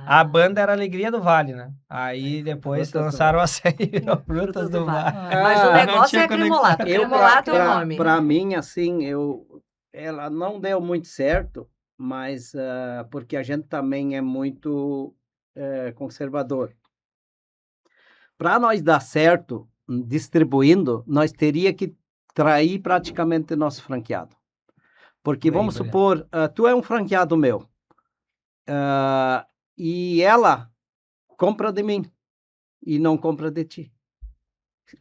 A banda era Alegria do Vale, né? Aí depois Frutas do lançaram o açaí, virou Frutas do Vale. Mas o não negócio tinha é Cremolato. Eu, Cremolato é o nome. Pra mim, assim, ela não deu muito certo, mas porque a gente também é muito conservador. Para nós dar certo distribuindo, nós teria que trair praticamente nosso franqueado. Porque vamos supor, tu é um franqueado meu, e ela compra de mim e não compra de ti.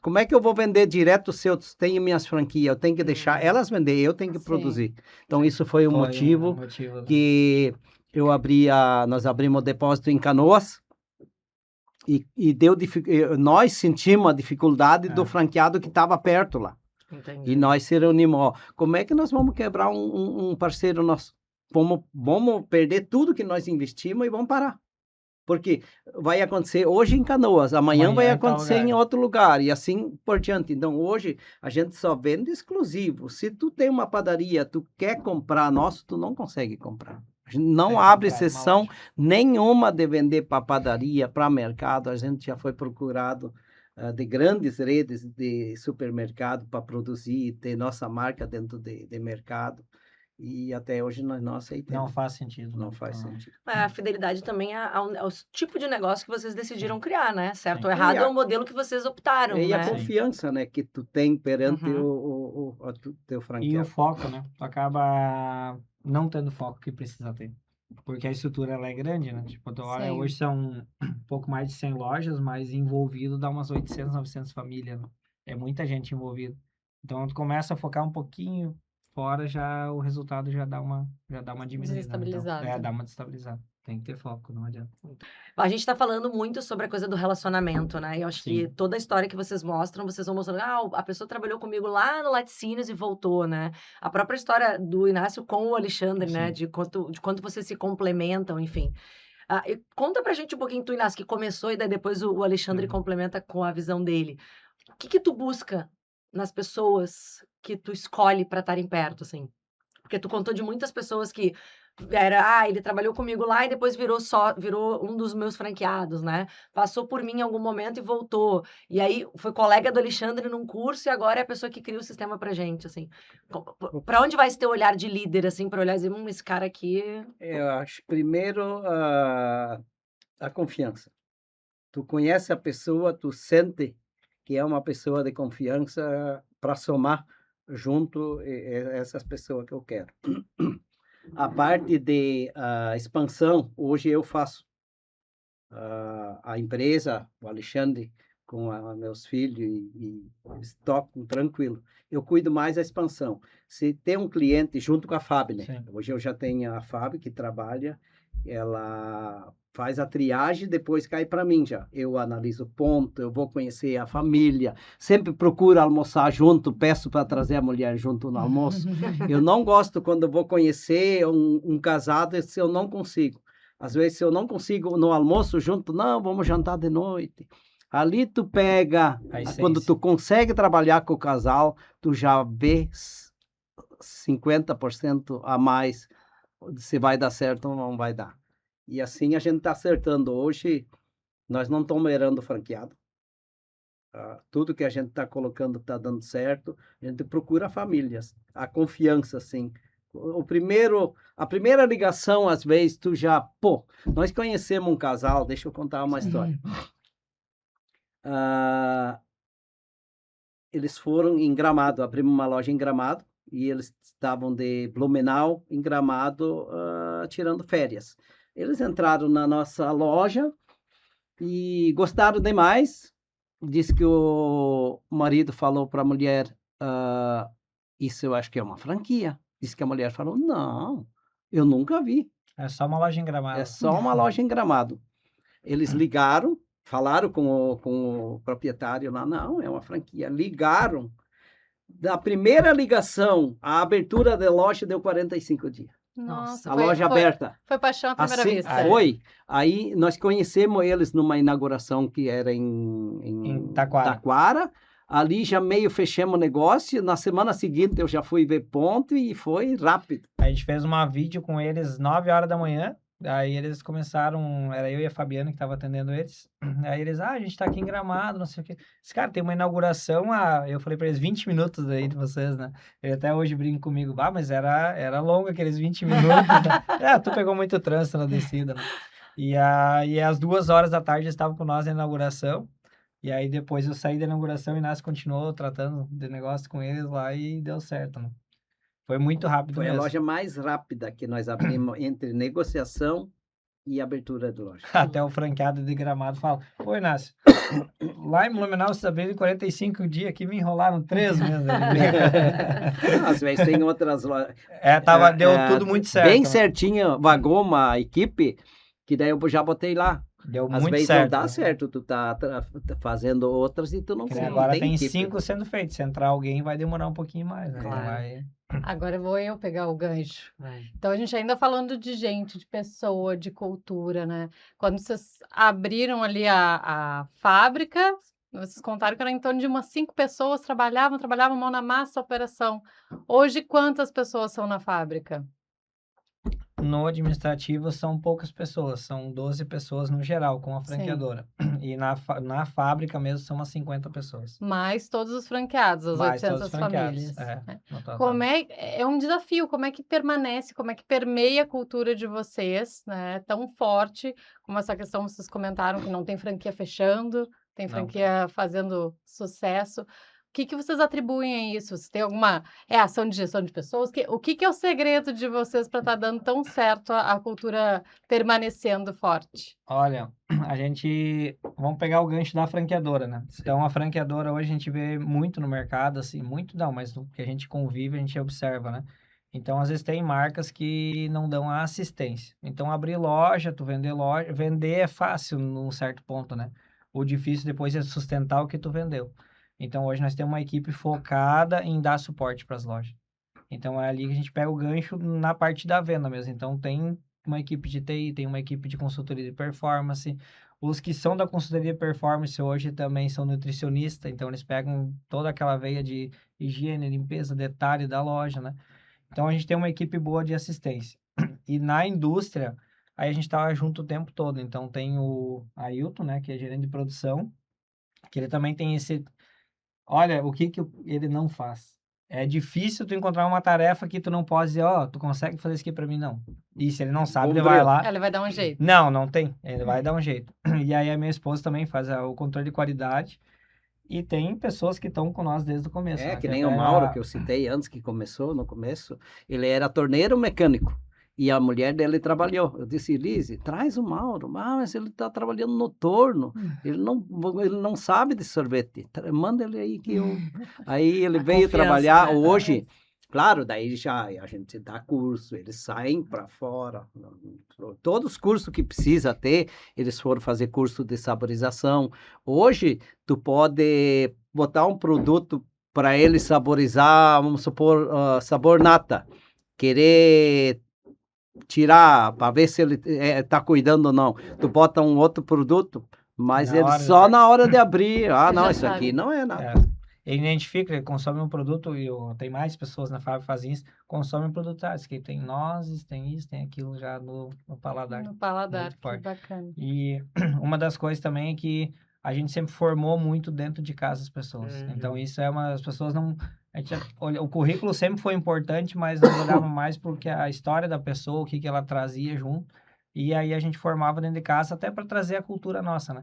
Como é que eu vou vender direto se eu tenho minhas franquias? Eu tenho que deixar elas vender, eu tenho que Sim. produzir. Então, isso foi o motivo né? que nós abrimos o depósito em Canoas e nós sentimos a dificuldade do franqueado que estava perto lá. Entendi. E nós se reunimos. Como é que nós vamos quebrar um parceiro nosso? Vamos perder tudo que nós investimos e vamos parar. Porque vai acontecer hoje em Canoas, amanhã vai acontecer em outro lugar e assim por diante. Então, hoje, a gente só vende exclusivo. Se tu tem uma padaria, tu quer comprar nosso, tu não consegue comprar. A gente não abre exceção nenhuma de vender para padaria, para mercado. A gente já foi procurado de grandes redes de supermercado para produzir, ter nossa marca dentro de mercado. E até hoje nós não aceitamos. Não faz sentido. Não né? faz Então, sentido. A fidelidade também ao tipo de negócio que vocês decidiram criar, né? Certo Sim. ou errado, é o modelo que vocês optaram, E a né? confiança, né, que tu tem perante Uhum. teu E o franqueado. foco, né? Tu acaba não tendo o foco que precisa ter. Porque a estrutura ela é grande, né? Tipo, tu olha, Sim. hoje são um pouco mais de 100 lojas, mas envolvido dá umas 800, 900 famílias, né? É muita gente envolvida. Então, tu começa a focar um pouquinho fora, já o resultado já dá uma diminuída, né? Então, Desestabilizada. dá uma desestabilizada. Tem que ter foco, não adianta. A gente tá falando muito sobre a coisa do relacionamento, né? E eu acho que Sim. toda a história que vocês mostram, vocês vão mostrando, a pessoa trabalhou comigo lá no Laticínios e voltou, né? A própria história do Inácio com o Alexandre, né? Sim. De quanto vocês se complementam, enfim. Conta pra gente um pouquinho, tu, Inácio, que começou e daí depois o Alexandre Uhum. complementa com a visão dele. O que que tu busca nas pessoas que tu escolhe pra estarem perto, assim? Porque tu contou de muitas pessoas que ele trabalhou comigo lá e depois virou um dos meus franqueados, né. Passou por mim em algum momento e voltou. E aí foi colega do Alexandre num curso e agora é a pessoa que cria o sistema pra gente, assim. Pra onde vai esse teu olhar de líder, assim, pra olhar e dizer: esse cara aqui". Eu acho, primeiro, a confiança. Tu conhece a pessoa, tu sente que é uma pessoa de confiança para somar junto essas pessoas que eu quero. A parte de expansão, hoje eu faço. A empresa, o Alexandre, com meus filhos, e eles tocam tranquilo. Eu cuido mais da expansão. Se tem um cliente junto com a FAB, né? Sim. Hoje eu já tenho a FAB que trabalha, ela faz a triagem, depois cai para mim já. Eu analiso o ponto, eu vou conhecer a família, sempre procuro almoçar junto, peço para trazer a mulher junto no almoço. Eu não gosto quando eu vou conhecer um casado se eu não consigo. Às vezes, se eu não consigo no almoço junto, não, vamos jantar de noite. Ali tu pega, quando tu consegue trabalhar com o casal, tu já vê 50% a mais se vai dar certo ou não vai dar. E assim a gente está acertando. Hoje, nós não estamos errando franqueado. Tudo que a gente está colocando está dando certo. A gente procura famílias, a confiança, assim. A primeira ligação, às vezes, tu já... Pô, nós conhecemos um casal, deixa eu contar uma história. Eles foram em Gramado, abrimos uma loja em Gramado, e eles estavam de Blumenau, em Gramado, tirando férias. Eles entraram na nossa loja e gostaram demais. Diz que o marido falou para a mulher, isso eu acho que é uma franquia. Diz que a mulher falou, não, eu nunca vi. É só uma loja em Gramado. É só uma loja em Gramado. Eles ligaram, falaram com o proprietário lá, não, é uma franquia. Ligaram. Da primeira ligação, a abertura da loja deu 45 dias. Nossa, A loja aberta. Foi paixão à primeira Assim, vista. foi. Aí nós conhecemos eles numa inauguração que era em Taquara. Ali já meio fechamos o negócio. Na semana seguinte eu já fui ver ponto e foi rápido. A gente fez uma vídeo com eles 9 horas da manhã. Aí eles começaram, era eu e a Fabiana que estava atendendo eles. Aí eles, a gente tá aqui em Gramado, não sei o quê. Esse cara tem uma inauguração, eu falei para eles 20 minutos aí de vocês, né? Ele até hoje brinca comigo, mas era longo aqueles 20 minutos. Né? Tu pegou muito trânsito na descida, né? E às 2 horas da tarde eles estavam com nós na inauguração. E aí depois eu saí da inauguração e o Inácio continuou tratando de negócio com eles lá e deu certo, né? Foi muito rápido Foi mesmo. a loja mais rápida que nós abrimos entre negociação e abertura de loja. Até o franqueado de Gramado fala, ô Inácio, lá em Blumenau você abriu em 45 dias, aqui me enrolaram 3 meses. Às vezes tem outras lojas. Deu tudo muito certo. Bem né? certinho, vagou uma equipe, que daí eu já botei lá. Deu Às muito vezes certo. não dá certo, tu tá fazendo outras e tu não consegue. Agora tem equipe. 5 sendo feitos, se entrar alguém vai demorar um pouquinho mais. Né? Claro. Agora vou eu pegar o gancho. Vai. Então, a gente ainda falando de gente, de pessoa, de cultura, né? Quando vocês abriram ali a fábrica, vocês contaram que era em torno de umas 5 pessoas, trabalhavam mão na massa, operação. Hoje, quantas pessoas são na fábrica? no administrativo são poucas pessoas, são 12 pessoas no geral, com a Sim. franqueadora. E na fábrica mesmo são umas 50 pessoas. Mais todos os franqueados, as Mais todos 800 os franqueados. famílias. É, né? no total. Como é um desafio, como é que permanece, como é que permeia a cultura de vocês, né, tão forte, como essa questão vocês comentaram que não tem franquia fechando, tem Não. franquia fazendo sucesso. O que vocês atribuem a isso? Se tem alguma ação de gestão de pessoas? O que é o segredo de vocês para estar dando tão certo a cultura permanecendo forte? Olha, vamos pegar o gancho da franqueadora, né? Sim. Então, a franqueadora hoje a gente vê muito no mercado, assim, muito não, mas no que a gente convive, a gente observa, né? Então, às vezes tem marcas que não dão a assistência. Então, abrir loja, vender é fácil num certo ponto, né? O difícil depois é sustentar o que tu vendeu. Então, hoje nós temos uma equipe focada em dar suporte para as lojas. Então, é ali que a gente pega o gancho na parte da venda mesmo. Então, tem uma equipe de TI, tem uma equipe de consultoria de performance. Os que são da consultoria de performance hoje também são nutricionistas, então eles pegam toda aquela veia de higiene, limpeza, detalhe da loja, né? Então, a gente tem uma equipe boa de assistência. E na indústria, aí a gente estava junto o tempo todo. Então, tem o Ailton, né, que é gerente de produção, que ele também tem esse... Olha, o que ele não faz? É difícil tu encontrar uma tarefa que tu não pode dizer, ó, tu consegue fazer isso aqui pra mim? Não. E se ele não sabe, ele vai Bombril. lá. Ele vai dar um jeito. Não tem. Ele vai dar um jeito. E aí a minha esposa também faz o controle de qualidade. E tem pessoas que estão com nós desde o começo, É, né? que nem o até Mauro, que eu citei antes, que começou, no começo, ele era torneiro mecânico, e a mulher dele trabalhou. Eu disse, Lise, traz o Mauro. Ah, mas ele está trabalhando no torno, ele não sabe de sorvete. Manda ele aí que eu... Aí ele A veio confiança, trabalhar né? hoje. Claro, daí já a gente dá curso, eles saem para fora. Todos os cursos que precisa ter, eles foram fazer curso de saborização. Hoje, tu pode botar um produto para ele saborizar, vamos supor, sabor nata. Querer tirar para ver se ele está cuidando ou não. Tu bota um outro produto, mas Na ele hora, só né? na hora de abrir. Ah, Você não, já isso aqui sabe. não é nada. Ele identifica, ele consome um produto, e tem mais pessoas na fábrica que fazem isso, consome um produto, isso aqui tem nozes, tem isso, tem aquilo já no paladar. No paladar, Muito que forte. bacana. E uma das coisas também é que a gente sempre formou muito dentro de casa as pessoas. Então, isso é as pessoas não... o currículo sempre foi importante, mas nós olhávamos mais porque a história da pessoa, o que ela trazia junto. E aí a gente formava dentro de casa até para trazer a cultura nossa, né?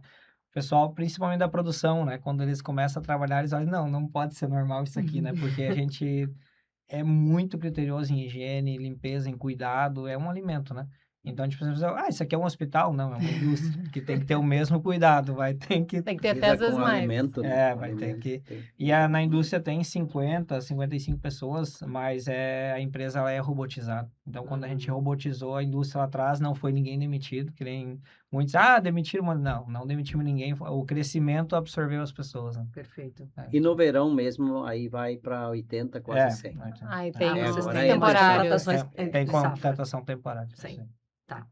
O pessoal, principalmente da produção, né? Quando eles começam a trabalhar, eles olham, não pode ser normal isso aqui, né? Porque a gente é muito criterioso em higiene, limpeza, em cuidado, é um alimento, né? Então, tipo, isso aqui é um hospital? Não, é uma indústria, que tem que ter o mesmo cuidado, Tem que ter até Lida às vezes com mais. alimento, né? Com vai ter alimento, que... tem. E na indústria tem 55 pessoas, mas a empresa ela é robotizada. Então, quando a gente robotizou a indústria lá atrás, não foi ninguém demitido, que nem muitos, demitiram, mas não demitimos ninguém, o crescimento absorveu as pessoas, né? Perfeito. E no verão mesmo, aí vai para 80, quase 100. Aí tem vocês os têm temporários. Tem de safra. contratação temporária. Sim. Tá.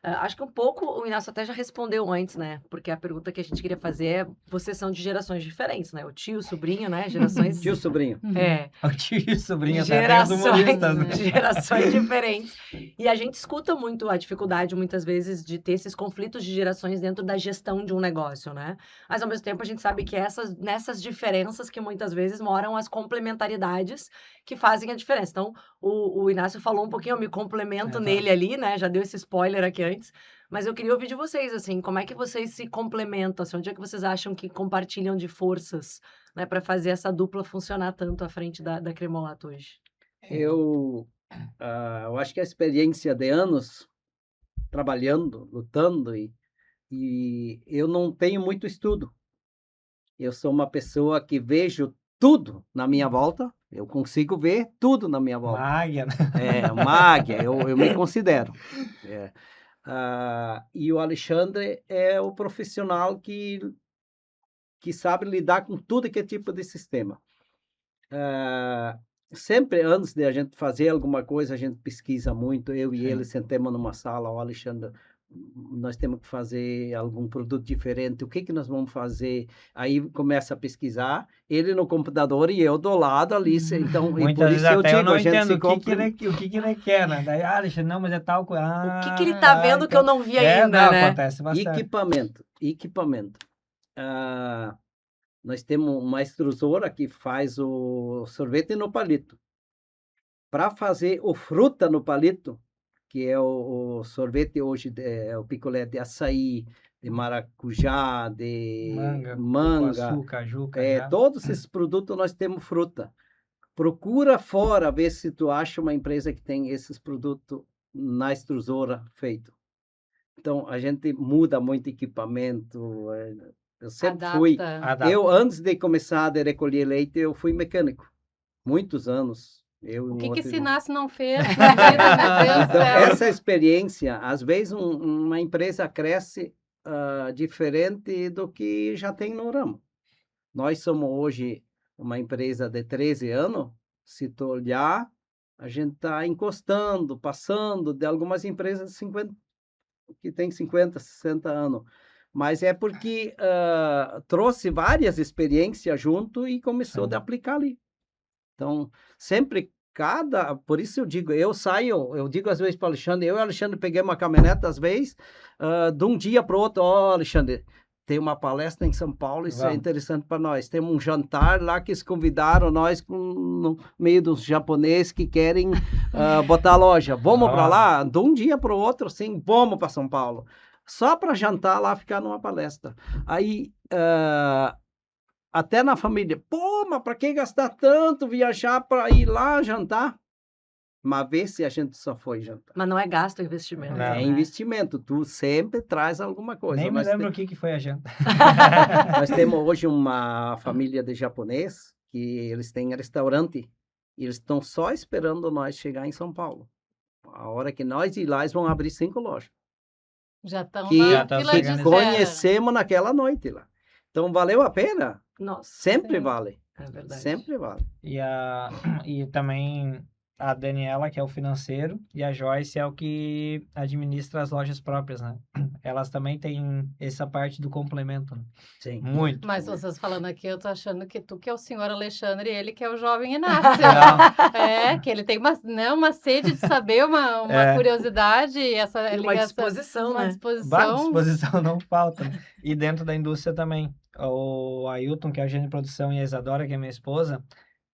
Acho que um pouco o Inácio até já respondeu antes, né? Porque a pergunta que a gente queria fazer é: vocês são de gerações diferentes, né? O tio, o sobrinho, né? Gerações. Tio sobrinho. É. O tio e o sobrinho até tem os Gerações, humoristas, né? gerações diferentes. E a gente escuta muito a dificuldade, muitas vezes, de ter esses conflitos de gerações dentro da gestão de um negócio, né? Mas, ao mesmo tempo, a gente sabe que nessas diferenças que muitas vezes moram as complementaridades que fazem a diferença. Então, o Inácio falou um pouquinho, eu me complemento Exato. nele ali, né? Já deu esse spoiler aqui antes. Mas eu queria ouvir de vocês, assim, como é que vocês se complementam? Assim, onde é que vocês acham que compartilham de forças, né, para fazer essa dupla funcionar tanto à frente da Cremolato hoje? Eu acho que a experiência de anos trabalhando, lutando, e eu não tenho muito estudo. Eu sou uma pessoa que vejo tudo na minha volta, eu consigo ver tudo na minha volta. Uma águia, né? Uma águia, eu me considero. E o Alexandre é o profissional que sabe lidar com tudo que é tipo de sistema. Sempre antes de a gente fazer alguma coisa, a gente pesquisa muito. Eu e ele sentamos numa sala, o Alexandre nós temos que fazer algum produto diferente, o que que nós vamos fazer? Aí começa a pesquisar, ele no computador e eu do lado ali, então, e por Muitas vezes isso eu até eu digo, não a gente entendo se o que que compra... ele quer, né? Daí, Alexandre, não, mas é tal coisa. O que ele Ah, tá tá, vendo que eu não vi ainda, não, né? acontece bastante. Equipamento. Ah, nós temos uma extrusora que faz o sorvete no palito. Para fazer o fruta no palito, que é o sorvete hoje, é o picolé de açaí, de maracujá, de manga, Cupuaçu, caju, cajá. todos esses produtos nós temos fruta. Procura fora ver se tu acha uma empresa que tem esses produtos na extrusora feito. Então, a gente muda muito equipamento. Eu sempre fui. Adapta. Eu, antes de começar a recolher leite, eu fui mecânico. Muitos anos. Eu e O um que outro esse irmão. Inácio não fez na vida, meu Deus do Então, céu? essa experiência, às vezes uma empresa cresce diferente do que já tem no ramo. Nós somos hoje uma empresa de 13 anos. Se tu olhar, a gente está encostando, passando de algumas empresas de 50, que tem 50, 60 anos. Mas é porque trouxe várias experiências junto e começou Sim. a aplicar ali. Então, sempre por isso eu digo, eu digo às vezes para o Alexandre, eu e o Alexandre peguei uma caminhonete, às vezes, de um dia para o outro, Alexandre, tem uma palestra em São Paulo, isso é Vamos. interessante para nós. Temos um jantar lá que eles convidaram nós no meio dos japoneses que querem botar a loja. Vamos para lá? De um dia para o outro, sim, vamos para São Paulo. Só para jantar lá, ficar numa palestra. Aí, até na família, pô, mas para que gastar tanto, viajar para ir lá jantar? Mas vê se a gente só foi jantar. Mas não é gasto, é investimento. Não. né? É investimento, tu sempre traz alguma coisa. Nem me lembro o que foi a janta. Nós temos hoje uma família de japonês que eles têm restaurante e eles estão só esperando nós chegar em São Paulo. A hora que nós ir lá, eles vão abrir 5 lojas. Já estão Que, na Já tá fila de chegando espera. conhecemos naquela noite lá. Então, valeu a pena? Nossa, Sempre Sim. vale. é verdade. Sempre vale. E também a Daniela, que é o financeiro, e a Joyce é o que administra as lojas próprias, né? Elas também têm essa parte do complemento, né? Sim. Muito. Mas vocês falando aqui, eu tô achando que tu que é o senhor Alexandre e ele que é o jovem Inácio. Não, É, que ele tem uma sede de saber, uma É. curiosidade, e essa E uma ligação, disposição, uma né? disposição. disposição não falta, né? E dentro da indústria também. O Ailton, que é o gerente de produção, e a Isadora, que é minha esposa,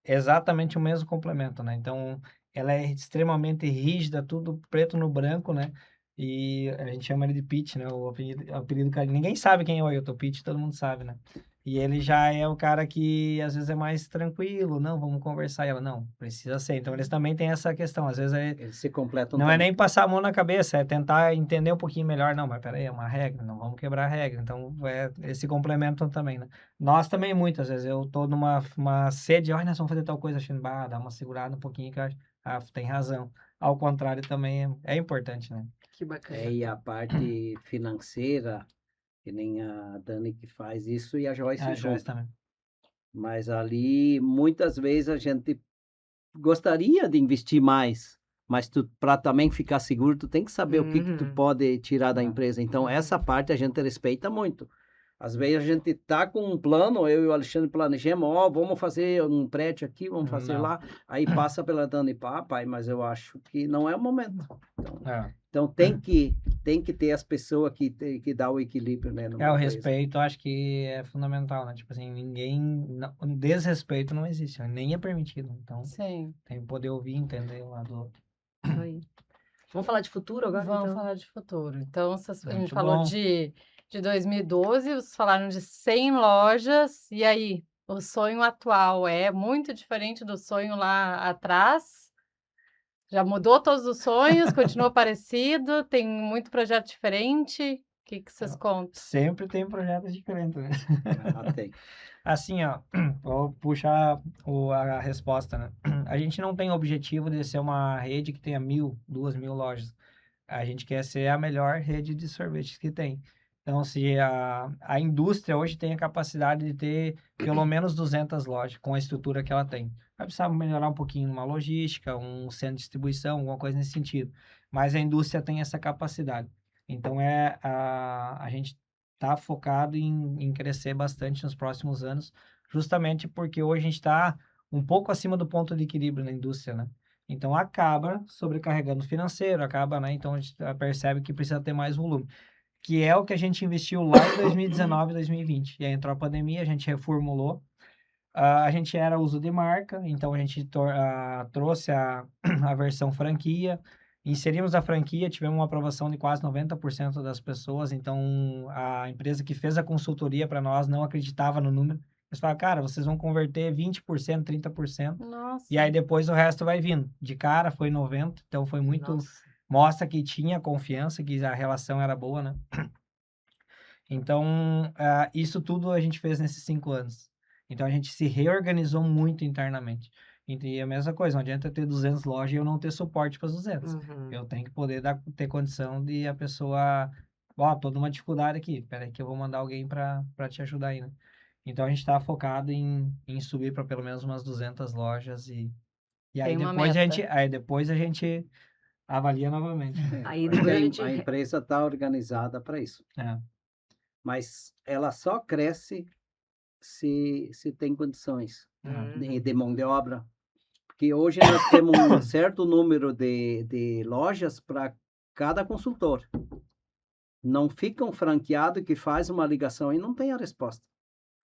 exatamente o mesmo complemento, né? Então, ela é extremamente rígida, tudo preto no branco, né? E a gente chama ele de Pete, né? O apelido carinho. Ninguém sabe quem é o Ailton. Pete, todo mundo sabe, né? E ele já é o cara que às vezes é mais tranquilo, não, vamos conversar. E ela, não, precisa ser. Então, eles também têm essa questão. Às vezes Eles se completam não é também. nem passar a mão na cabeça, é tentar entender um pouquinho melhor. Não, mas peraí, é uma regra, não vamos quebrar a regra. Então, esse complemento também, né? Nós também, muitas vezes, eu tô numa sede, olha, nós vamos fazer tal coisa, achando, dá uma segurada um pouquinho, que eu acho, tem razão. Ao contrário, também é importante, né? Que bacana. E a parte financeira, que nem a Dani que faz isso e a Joyce A junto. Joyce também. Mas ali, muitas vezes, a gente gostaria de investir mais, mas para também ficar seguro, tu tem que saber o que tu Uhum. pode tirar da Uhum. empresa. Então, Uhum. essa parte a gente respeita muito. Às vezes a gente tá com um plano, eu e o Alexandre planejamos, vamos fazer um prédio aqui, vamos fazer Não. lá. Aí passa pela Dani, pai, mas eu acho que não é o momento. É. Então tem que ter as pessoas que dá o equilíbrio, né? numa O empresa. respeito, eu acho que é fundamental, né? Tipo assim, desrespeito não existe, né? Nem é permitido. Então, Sim. tem que poder ouvir e entender o lado do outro. Aí. Vamos falar de futuro agora, Vamos então? falar de futuro. Então, a gente Muito falou bom. de 2012, vocês falaram de 100 lojas, e aí? O sonho atual é muito diferente do sonho lá atrás? Já mudou todos os sonhos? Continua parecido? Tem muito projeto diferente? O que vocês contam? Sempre tem projetos diferentes, né? Tem. Assim, ó, vou puxar a resposta, né? A gente não tem o objetivo de ser uma rede que tenha 1.000, 2.000 lojas. A gente quer ser a melhor rede de sorvetes que tem. Então, se a indústria hoje tem a capacidade de ter pelo menos 200 lojas com a estrutura que ela tem. Vai precisar melhorar um pouquinho uma logística, um centro de distribuição, alguma coisa nesse sentido. Mas a indústria tem essa capacidade. Então, a gente está focado em crescer bastante nos próximos anos, justamente porque hoje a gente está um pouco acima do ponto de equilíbrio na indústria, né? Então, acaba sobrecarregando o financeiro, acaba, né? Então, a gente percebe que precisa ter mais volume, que é o que a gente investiu lá em 2019, 2020. E aí entrou a pandemia, a gente reformulou. A gente era uso de marca, então a gente trouxe a versão franquia, inserimos a franquia, tivemos uma aprovação de quase 90% das pessoas, então a empresa que fez a consultoria para nós não acreditava no número. Eles falaram, cara, vocês vão converter 20%, 30%, e aí Nossa. depois o resto vai vindo. De cara foi 90%, então foi muito... Nossa. Mostra que tinha confiança, que a relação era boa, né? Então, isso tudo a gente fez nesses 5 anos. Então, a gente se reorganizou muito internamente. E a mesma coisa, não adianta ter 200 lojas e eu não ter suporte para as 200. Uhum. Eu tenho que poder ter condição de a pessoa... Ó, tô numa dificuldade aqui, peraí que eu vou mandar alguém para te ajudar aí, né? Então, a gente está focado em subir para pelo menos umas 200 lojas e aí Tem uma depois a gente avalia novamente. Aí Porque depois a gente... a empresa está organizada para isso. É. Mas ela só cresce se tem condições de mão de obra. Porque hoje nós temos um certo número de lojas para cada consultor. Não fica um franqueado que faz uma ligação e não tem a resposta.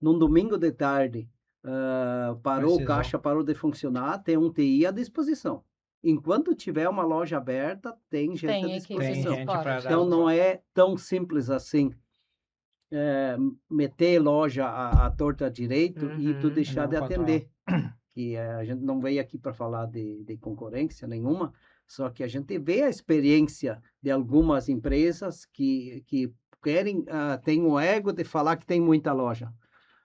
Num domingo de tarde, parou o Precisou. caixa, parou de funcionar, tem um TI à disposição. Enquanto tiver uma loja aberta, tem gente Tem à equipe Tem de disposição. gente para suporte. dar Então, não é tão simples assim meter loja à torta à direito e tu Uhum. deixar Não de controla. atender. Que a gente não veio aqui para falar de concorrência nenhuma, só que a gente vê a experiência de algumas empresas que querem, tem o ego de falar que tem muita loja.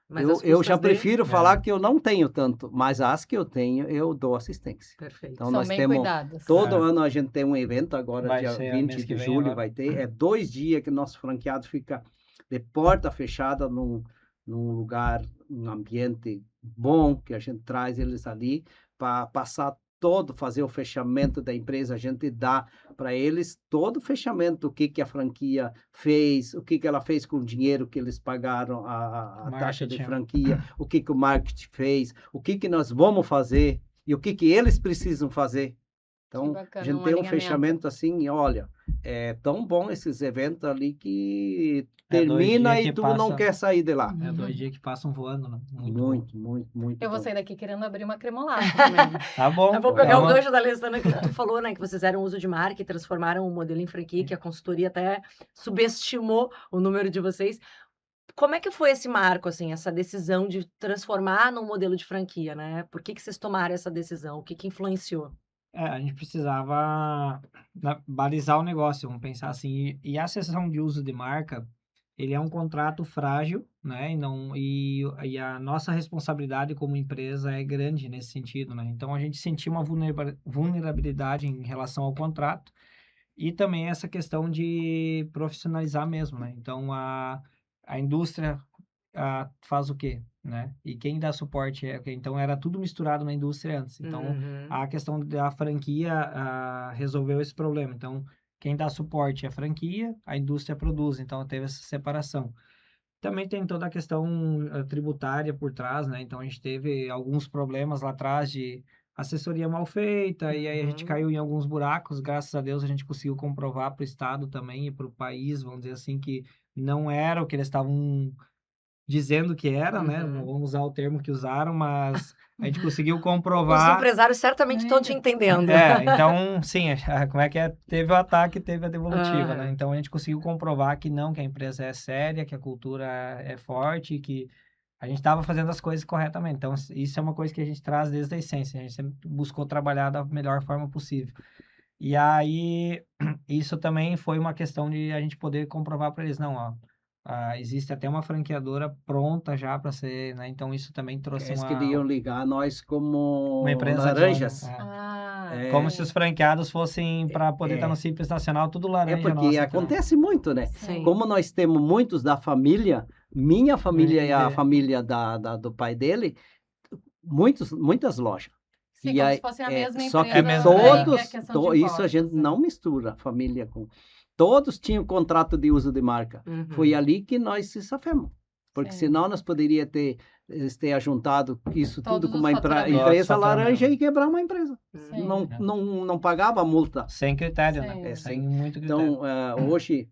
Mas às Eu já custas de... prefiro falar que eu não tenho tanto, mas as que eu tenho, eu dou assistência. Perfeito. Então, São nós bem temos, cuidadas. todo ano a gente tem um evento, agora Vai dia ser 20 mês que de vem julho agora. vai ter, é 2 dias que nosso franqueado fica de porta fechada num lugar, um ambiente bom, que a gente traz eles ali para passar fazer o fechamento da empresa, a gente dá para eles todo o fechamento, o que a franquia fez, o que ela fez com o dinheiro que eles pagaram, a taxa de Marketing. franquia, o que o marketing fez, o que nós vamos fazer e o que eles precisam fazer. Então, bacana, a gente um tem um alinhamento. fechamento assim, e olha, é tão bom esses eventos ali que É 2 termina dias e que tu não passa- quer sair de lá. É 2 dias que passam voando, né? Muito bom. Muito Eu vou bom. sair daqui querendo abrir uma cremolata também. Tá bom. Eu vou pegar o Vamos- gancho da Alessandra que tu falou, né? Que vocês fizeram uso de marca e transformaram o modelo em franquia, que a consultoria até subestimou o número de vocês. Como é que foi esse marco, assim, essa decisão de transformar num modelo de franquia, né? Por que vocês tomaram essa decisão? O que influenciou? a gente precisava balizar o negócio, vamos pensar assim. E a cessão de uso de marca, ele é um contrato frágil, né? E a nossa responsabilidade como empresa é grande nesse sentido, né? Então, a gente sentiu uma vulnerabilidade em relação ao contrato e também essa questão de profissionalizar mesmo, né? Então, a indústria faz o quê, né? E quem dá suporte é quem? Então, era tudo misturado na indústria antes. Então, Uhum. a questão da franquia resolveu esse problema. Então, quem dá suporte é a franquia, a indústria produz. Então, teve essa separação. Também tem toda a questão tributária por trás, né? Então, a gente teve alguns problemas lá atrás de assessoria mal feita, e aí a gente Uhum. caiu em alguns buracos. Graças a Deus, a gente conseguiu comprovar para o Estado também e para o país, vamos dizer assim, que não era o que eles estavam dizendo que era, né? Uhum. Vamos usar o termo que usaram, mas a gente conseguiu Os comprovar. empresários certamente estão te entendendo. Então, sim, como é que é? Teve o ataque, teve a devolutiva, né? Aham. Então, a gente conseguiu comprovar que não, que a empresa é séria, que a cultura é forte, que a gente estava fazendo as coisas corretamente. Então, isso é uma coisa que a gente traz desde a essência. A gente sempre buscou trabalhar da melhor forma possível. E aí, isso também foi uma questão de a gente poder comprovar para eles, não, ó, existe até uma franqueadora pronta já para ser, né? Então, isso também trouxe Eles queriam ligar nós como uma empresa laranjas. como se os franqueados fossem para poder estar no Simples Nacional, tudo laranja porque nossa, acontece muito, né? Sim. Como nós temos muitos da família, minha família e a É. família do pai dele, muitas lojas. Sim, E como aí, se fosse a mesma só que empresa. É mesmo, daí todos, é questão de isso a gente impostos, né? não mistura família com... todos tinham contrato de uso de marca. Foi Uhum. ali que nós se safamos. Porque Sim. senão nós poderíamos ter ajuntado isso tudo Todos com os uma faturamentos. empresa Todos os laranja e quebrar uma empresa. Sim. Não pagava multa. Sem critério, Sim. né? É, Sem sim. muito critério. Então, hoje,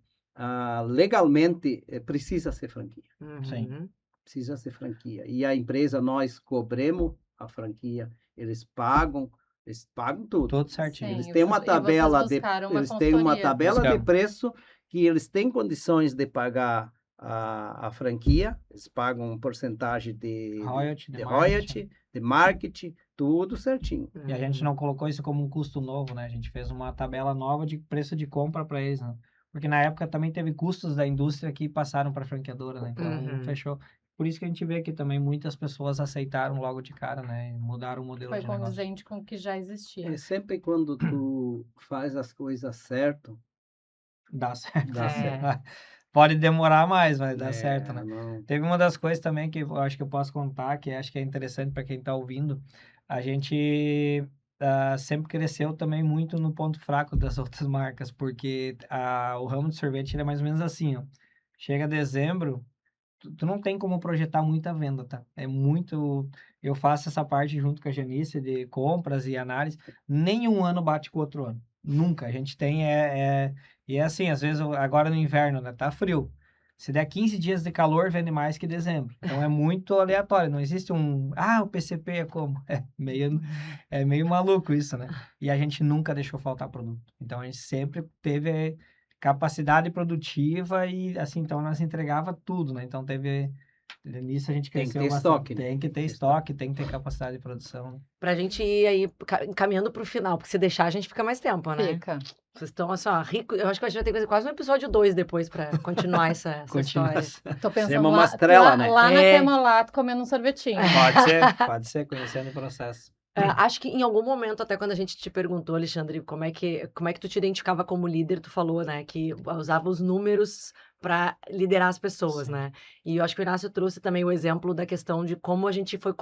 legalmente, precisa ser franquia. Sim. Uhum. Precisa ser franquia. E a empresa, nós cobremos a franquia, eles pagam tudo. Tudo certinho. Sim, Eles e têm uma vocês- e vocês tabela buscaram uma eles têm uma consultoria. tabela de Buscamos. preço que eles têm condições de pagar a franquia, eles pagam uma porcentagem de Royalty, de de marketing. royalty, de marketing, tudo certinho. E a gente não colocou isso como um custo novo, né? A gente fez uma tabela nova de preço de compra para eles, né? Porque na época também teve custos da indústria que passaram para a franqueadora, né? Então Uhum. fechou. Por isso que a gente vê que também muitas pessoas aceitaram logo de cara, né? E mudaram o modelo Foi de negócio. condizente com o que já existia. É sempre quando tu faz as coisas certo, Dá certo. dá É. certo. Pode demorar mais, mas dá É, certo, né? não- Teve uma das coisas também que eu acho que eu posso contar, que acho que é interessante para quem está ouvindo. A gente sempre cresceu também muito no ponto fraco das outras marcas, porque o ramo de sorvete ele é mais ou menos assim, ó. Chega dezembro, tu não tem como projetar muita venda, tá? É muito. Eu faço essa parte junto com a Janice de compras e análise. Nenhum ano bate com o outro ano. Nunca. A gente tem. E é assim, às vezes, agora no inverno, né? Tá frio. Se der 15 dias de calor, vende mais que dezembro. Então é muito aleatório. Não existe um. Ah, o PCP é como? É meio maluco isso, né? E a gente nunca deixou faltar produto. Então a gente sempre teve capacidade produtiva e assim, então nós entregava tudo, né? Então nisso a gente Tem que cresceu ter bastante. estoque, né? Tem que ter Tem estoque, tem que ter capacidade de produção. Pra gente ir aí encaminhando pro final, porque se deixar a gente fica mais tempo, né? Fica. Vocês estão assim, ó, rico. Eu acho que a gente vai ter que fazer quase um episódio 2 depois pra continuar essa história. Continuação. Tô pensando Semos lá, uma estrela, né? lá na É. Cremolato comendo um sorvetinho. Pode ser, conhecendo o processo. Acho que em algum momento, até quando a gente te perguntou, Alexandre, como é que tu te identificava como líder, tu falou, né, que usava os números para liderar as pessoas, Sim. né? E eu acho que o Inácio trouxe também o exemplo da questão de como a gente foi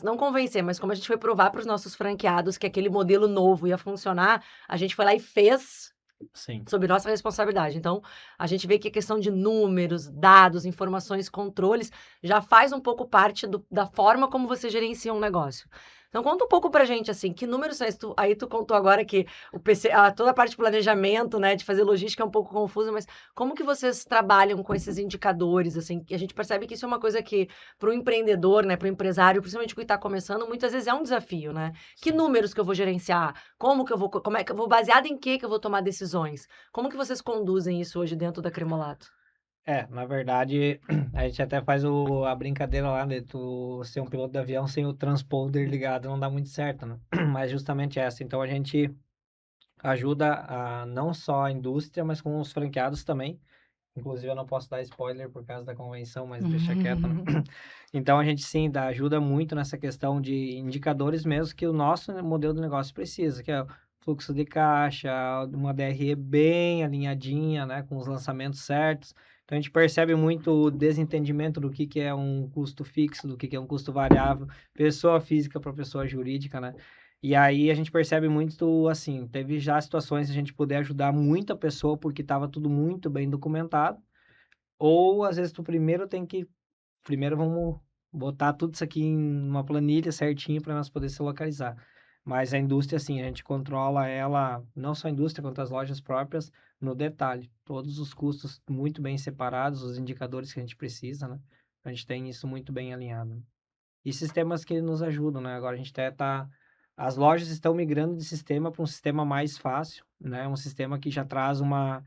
não convencer, mas como a gente foi provar para os nossos franqueados que aquele modelo novo ia funcionar, a gente foi lá e fez Sim. sob nossa responsabilidade. Então, a gente vê que a questão de números, dados, informações, controles, já faz um pouco parte da forma como você gerencia um negócio. Então, conta um pouco pra gente, assim, que números são esses? Aí tu contou agora que o PC, toda a parte de planejamento, né, de fazer logística é um pouco confusa, mas como que vocês trabalham com esses indicadores, assim, que a gente percebe que isso é uma coisa que, para o empreendedor, né, para o empresário, principalmente que está começando, muitas vezes é um desafio, né? Que Sim. números que eu vou gerenciar? Como é que eu vou, baseado em que eu vou tomar decisões? Como que vocês conduzem isso hoje dentro da Cremolato? Na verdade, a gente até faz a brincadeira lá de tu ser um piloto de avião sem o transponder ligado, não dá muito certo, né? Mas justamente essa. Então a gente ajuda não só a indústria, mas com os franqueados também. Inclusive eu não posso dar spoiler por causa da convenção, mas deixa quieto, né? Então a gente sim ajuda muito nessa questão de indicadores mesmo que o nosso modelo de negócio precisa, que é o fluxo de caixa, uma DRE bem alinhadinha, né, com os lançamentos certos. Então a gente percebe muito o desentendimento do que é um custo fixo, do que é um custo variável, pessoa física para pessoa jurídica, né? E aí a gente percebe muito, assim, teve já situações de a gente poder ajudar muita pessoa porque estava tudo muito bem documentado, ou às vezes primeiro vamos botar tudo isso aqui em uma planilha certinho para nós poder se localizar. Mas a indústria, assim, a gente controla ela, não só a indústria, quanto as lojas próprias, no detalhe. Todos os custos muito bem separados, os indicadores que a gente precisa, né? A gente tem isso muito bem alinhado. E sistemas que nos ajudam, né? Agora a gente até as lojas estão migrando de sistema para um sistema mais fácil, né? Um sistema que já traz uma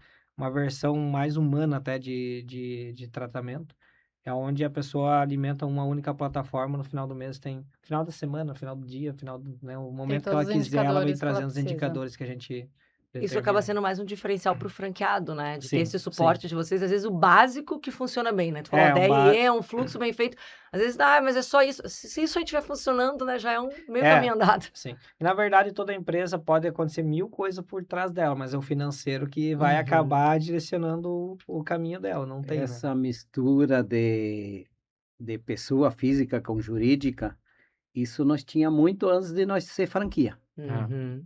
versão mais humana até de tratamento. É onde a pessoa alimenta uma única plataforma, no final do mês final da semana, final do dia, né? O momento que ela todos os quiser, ela vem indicadores que ela trazendo os precisa. indicadores que a gente Isso acaba determina. sendo mais um diferencial para o franqueado, né? De ter Sim, esse suporte de vocês, às vezes o básico que funciona bem, né? Tu falou, É, a um DRE é um fluxo bem feito. Às vezes, mas é só isso. Se isso aí estiver funcionando, né? Já é um meio caminho andado. Sim. Na verdade, toda empresa pode acontecer 1000 coisas por trás dela, mas é o financeiro que vai Uhum. acabar direcionando o caminho dela, não tem, né? Essa mistura de pessoa física com jurídica, isso nós tinha muito antes de nós ser franquia. Uhum.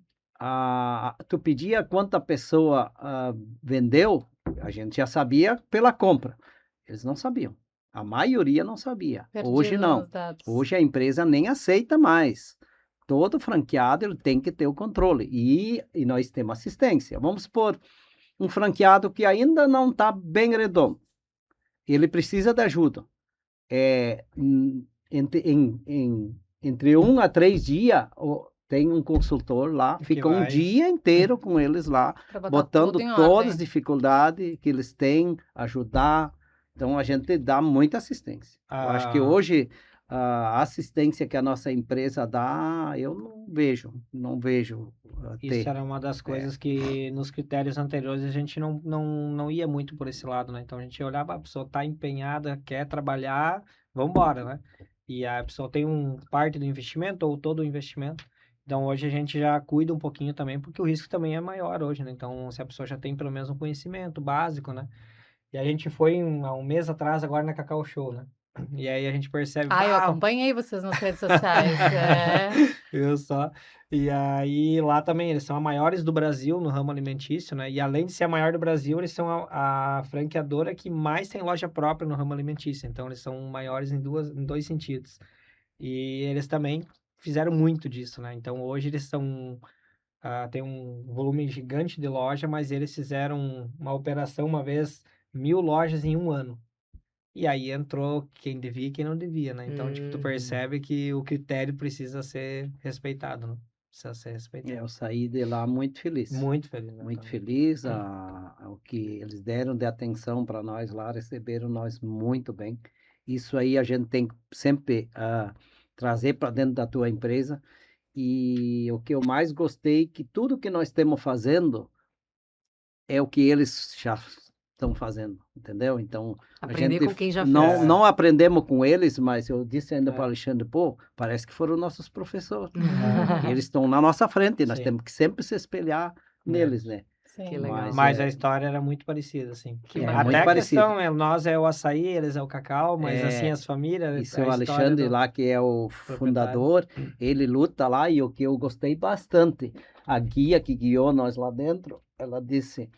tu pedia quanta pessoa vendeu, a gente já sabia pela compra. Eles não sabiam. A maioria não sabia. Hoje Perdido não. nos dados. Hoje a empresa nem aceita mais. Todo franqueado ele tem que ter o controle. E nós temos assistência. Vamos supor, um franqueado que ainda não está bem redondo. Ele precisa de ajuda. Entre 1 a 3 dias, tem um consultor lá, Que fica um vai. dia inteiro com eles lá, Pra botar botando tudo em todas ordem. as dificuldades que eles têm, ajudar. Então, a gente dá muita assistência. Eu acho que hoje, a assistência que a nossa empresa dá, eu não vejo Isso ter. era uma das coisas que nos critérios anteriores a gente não ia muito por esse lado, né? Então a gente olhava, a pessoa tá empenhada, quer trabalhar, vamos embora, né? E a pessoa tem parte do investimento ou todo o investimento. Então hoje a gente já cuida um pouquinho também, porque o risco também é maior hoje, né? Então se a pessoa já tem pelo menos um conhecimento básico, né? E a gente foi há um mês atrás agora na Cacau Show, né? E aí a gente percebe, Eu acompanhei vocês nas redes sociais. eu só. E aí lá também, eles são a maiores do Brasil no ramo alimentício, né? E além de ser a maior do Brasil, eles são a franqueadora que mais tem loja própria no ramo alimentício. Então eles são maiores em dois sentidos. E eles também fizeram muito disso, né? Então hoje eles tem um volume gigante de loja, mas eles fizeram uma operação uma vez, 1.000 lojas em um ano. E aí entrou quem devia e quem não devia, né? Então, tipo, tu percebe que o critério precisa ser respeitado, né? Precisa ser respeitado. Eu saí de lá muito feliz. Muito feliz, né? Muito também. feliz. O que eles deram de atenção para nós lá, receberam nós muito bem. Isso aí a gente tem que sempre trazer para dentro da tua empresa. E o que eu mais gostei, que tudo que nós estamos fazendo é o que eles já estão fazendo, entendeu? Então, Aprender a gente com quem já não, fez. não aprendemos com eles, mas eu disse ainda para o É. Alexandre, pô, parece que foram nossos professores. Eles estão na nossa frente, nós Sim. temos que sempre se espelhar neles, né? Sim. Que legal. Mas a história era muito parecida, assim. Que Até bacana. a muito questão, nós é o açaí, eles é o cacau, mas assim, as famílias... E seu a história Alexandre lá, que é o fundador, ele luta lá, e o que eu gostei bastante, a guia que guiou nós lá dentro, ela disse...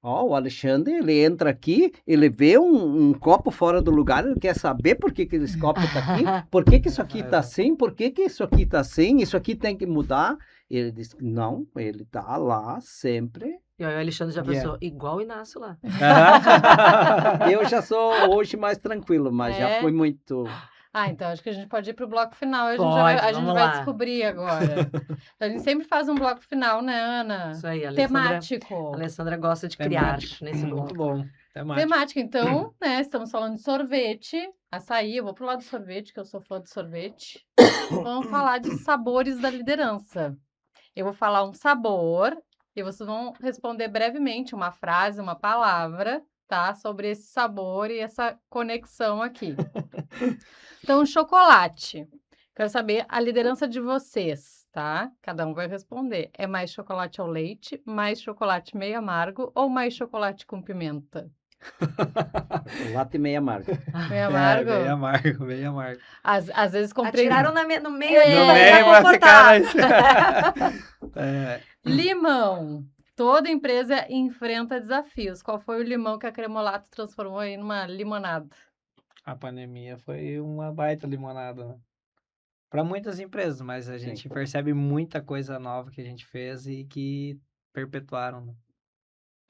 o Alexandre, ele entra aqui, ele vê um copo fora do lugar, ele quer saber por que esse copo está aqui, por que isso aqui está assim, por que isso aqui está assim, isso aqui tem que mudar. Ele disse, não, ele está lá sempre. E aí o Alexandre já Yeah. pensou, igual o Inácio lá. Eu já sou hoje mais tranquilo, mas já fui muito... Então acho que a gente pode ir pro bloco final. A gente Vamos vai lá. descobrir agora. A gente sempre faz um bloco final, né, Ana? Isso aí, Temático. A Alessandra gosta de criar nesse bloco. Muito bom. Temático, então, né? Estamos falando de sorvete, açaí. Eu vou pro lado do sorvete, que eu sou fã de sorvete. Vamos falar de sabores da liderança. Eu vou falar um sabor e vocês vão responder brevemente uma frase, uma palavra, tá? Sobre esse sabor e essa conexão aqui. Então, chocolate. Quero saber a liderança de vocês, tá? Cada um vai responder. É mais chocolate ao leite, mais chocolate meio amargo ou mais chocolate com pimenta? Chocolate meio amargo. Meio amargo? Bem amargo, bem amargo. Às vezes comprei... Atiraram no meio No pra meio pra confortar. ficar... Limão. Toda empresa enfrenta desafios. Qual foi o limão que a Cremolato transformou em uma limonada? A pandemia foi uma baita limonada, né? Para muitas empresas, mas a gente percebe muita coisa nova que a gente fez e que perpetuaram, né?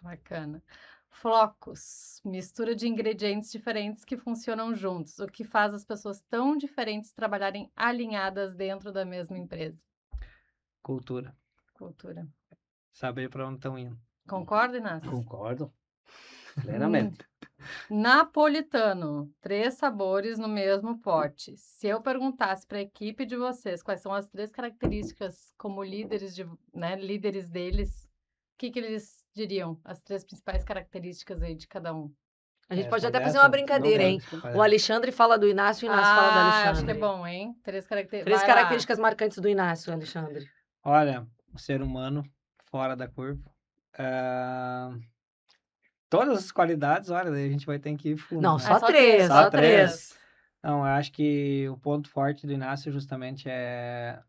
Bacana. Flocos. Mistura de ingredientes diferentes que funcionam juntos. O que faz as pessoas tão diferentes trabalharem alinhadas dentro da mesma empresa? Cultura. Cultura. Saber para onde estão indo. Concorda, Inácio? Concordo. Plenamente. Napolitano. 3 sabores no mesmo pote. Se eu perguntasse para a equipe de vocês quais são as 3 características como líderes, líderes deles, o que eles diriam? As 3 principais características aí de cada um. A gente pode até fazer uma brincadeira, hein? O Alexandre fala do Inácio e o Inácio fala do Alexandre. Acho que é bom, hein? 3 características. 3 características marcantes do Inácio, Alexandre. Olha, o ser humano fora da curva. Todas as qualidades, olha, daí a gente vai ter que ir fundo. Não, né? só 3, só 3. Não, eu acho que o ponto forte do Inácio justamente é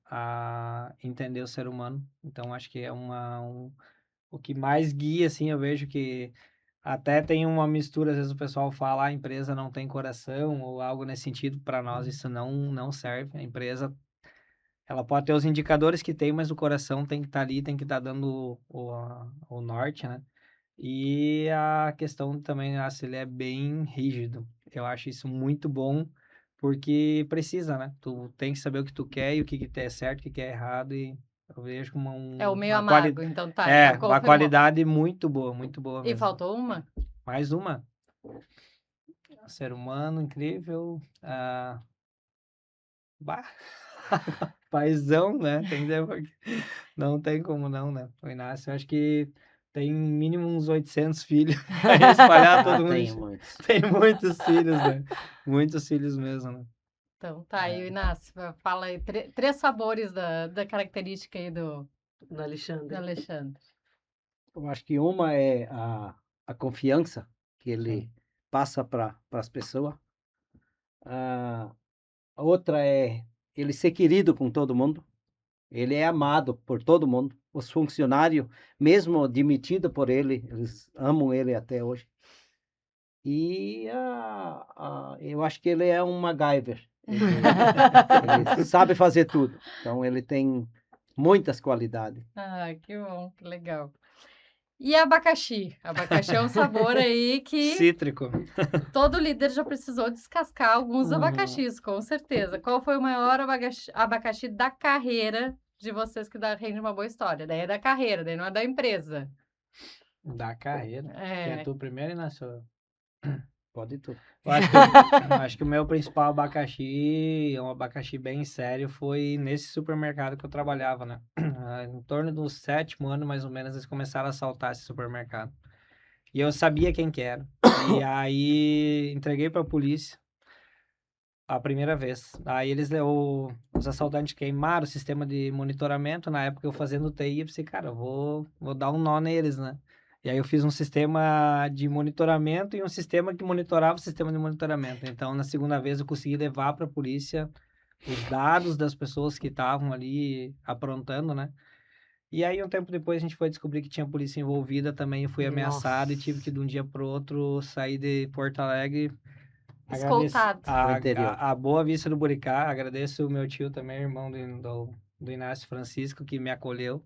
entender o ser humano. Então, acho que é o que mais guia, assim, eu vejo que até tem uma mistura, às vezes o pessoal fala, a empresa não tem coração ou algo nesse sentido. Para nós isso não serve. A empresa, ela pode ter os indicadores que tem, mas o coração tem que estar ali, tem que estar dando o norte, né? E a questão também, ele é bem rígido. Eu acho isso muito bom, porque precisa, né? Tu tem que saber o que tu quer e o que é certo, o que é errado, e eu vejo como É o meio uma amargo, então tá, é, então uma confirmou. qualidade muito boa E mesmo. faltou uma? Mais uma. Ser humano incrível. Bah, paizão, né? Tem que ter, porque não tem como não, né? O Inácio, eu acho que tem mínimo uns 800 filhos aí espalhar todo mundo. Tem muitos. Tem muitos filhos, né? Muitos filhos mesmo, né? Então tá, aí, Inácio, fala aí, três sabores da característica aí Do do Alexandre. Alexandre. Eu acho que uma é a confiança que ele Sim. passa para as pessoas. A outra é ele ser querido com todo mundo. Ele é amado por todo mundo. Os funcionários, mesmo demitido por ele, eles amam ele até hoje. E eu acho que ele é um MacGyver. Ele sabe fazer tudo. Então, ele tem muitas qualidades. Ah, que bom, que legal. E abacaxi? Abacaxi é um sabor aí que Cítrico. todo líder já precisou descascar alguns Uhum. abacaxis, com certeza. Qual foi o maior abacaxi da carreira de vocês que rende uma boa história? Daí é da carreira, daí não é da empresa. Da carreira. Quer É. tu primeiro, Inácio? Pode tudo. Eu acho que o meu principal abacaxi, um abacaxi bem sério, foi nesse supermercado que eu trabalhava, né? Em torno do 7º ano, mais ou menos, eles começaram a assaltar esse supermercado. E eu sabia quem que era. E aí entreguei para a polícia a primeira vez. Aí os assaltantes queimaram o sistema de monitoramento. Na época eu fazendo TI, eu pensei, cara, eu vou dar um nó neles, né? E aí eu fiz um sistema de monitoramento e um sistema que monitorava o sistema de monitoramento. Então, na segunda vez eu consegui levar para a polícia os dados das pessoas que estavam ali aprontando, né? E aí, um tempo depois, a gente foi descobrir que tinha polícia envolvida também. Eu fui ameaçado e tive que, de um dia para o outro, sair de Porto Alegre. Agradeço Escoltado. Pro interior. a Boa Vista do Buricá. Agradeço o meu tio também, irmão do Inácio Francisco, que me acolheu.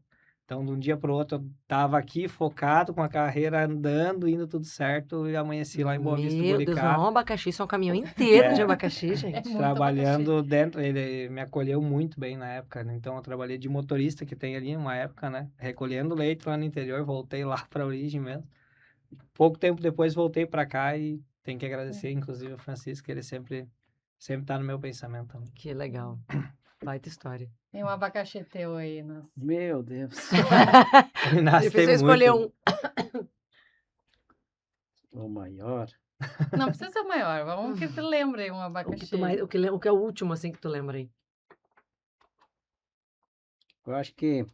Então, de um dia para o outro, eu estava aqui focado com a carreira andando, indo tudo certo, e amanheci lá em Boa Vista do Meu Deus, Buricá. não, abacaxi, isso é um caminhão inteiro de É. abacaxi, gente. Muito Trabalhando dentro, ele me acolheu muito bem na época, né? Então eu trabalhei de motorista, que tem ali uma época, né? Recolhendo leite lá no interior, voltei lá para a origem mesmo. Pouco tempo depois voltei para cá e tenho que agradecer, inclusive, o Francisco, que ele sempre tá no meu pensamento. Né? Que legal. Baita história. Tem um abacaxi teu aí, Inácio. Meu Deus. O Inácio Difícil tem escolher muito. O maior. Não precisa ser o maior, vamos que tu lembre um O que, abacaxi. o que é o último, assim, que tu lembra aí? Eu acho que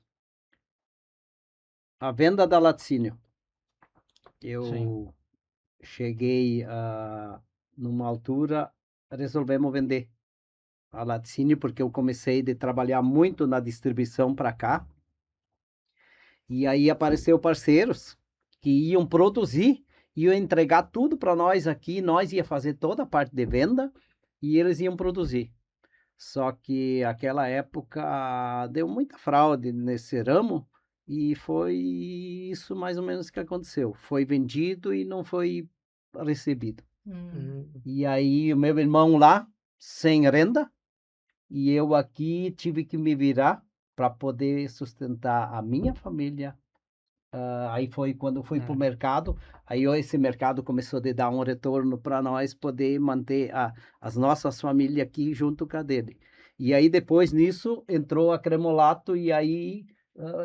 a venda da laticínio. Eu Sim. cheguei numa altura, resolvemos vender a laticínio, porque eu comecei a trabalhar muito na distribuição para cá. E aí apareceu parceiros que iam produzir, iam entregar tudo para nós aqui, nós ia fazer toda a parte de venda e eles iam produzir. Só que aquela época deu muita fraude nesse ramo e foi isso mais ou menos que aconteceu. Foi vendido e não foi recebido. E aí o meu irmão lá, sem renda, e eu aqui tive que me virar para poder sustentar a minha família. Aí foi quando eu fui para o mercado, aí esse mercado começou a dar um retorno para nós poder manter as nossas famílias aqui junto com a dele. E aí depois nisso entrou a Cremolato e aí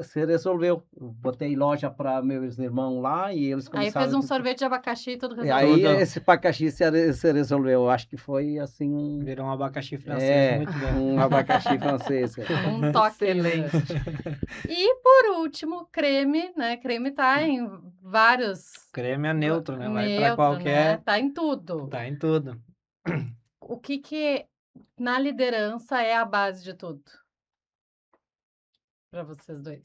se resolveu. Eu botei loja para meus irmãos lá e eles Aí começaram... fez um sorvete de abacaxi e tudo E resolveu. aí Tudo. esse abacaxi se resolveu. Eu acho que foi assim Virou um abacaxi francês muito bom. um abacaxi francês. Um toque. Excelente. E por último, creme, né? Creme tá em vários... Creme é neutro, né? Vai para Neutro, qualquer... né? Tá em tudo. Tá em tudo. o que na liderança é a base de tudo? Para vocês dois.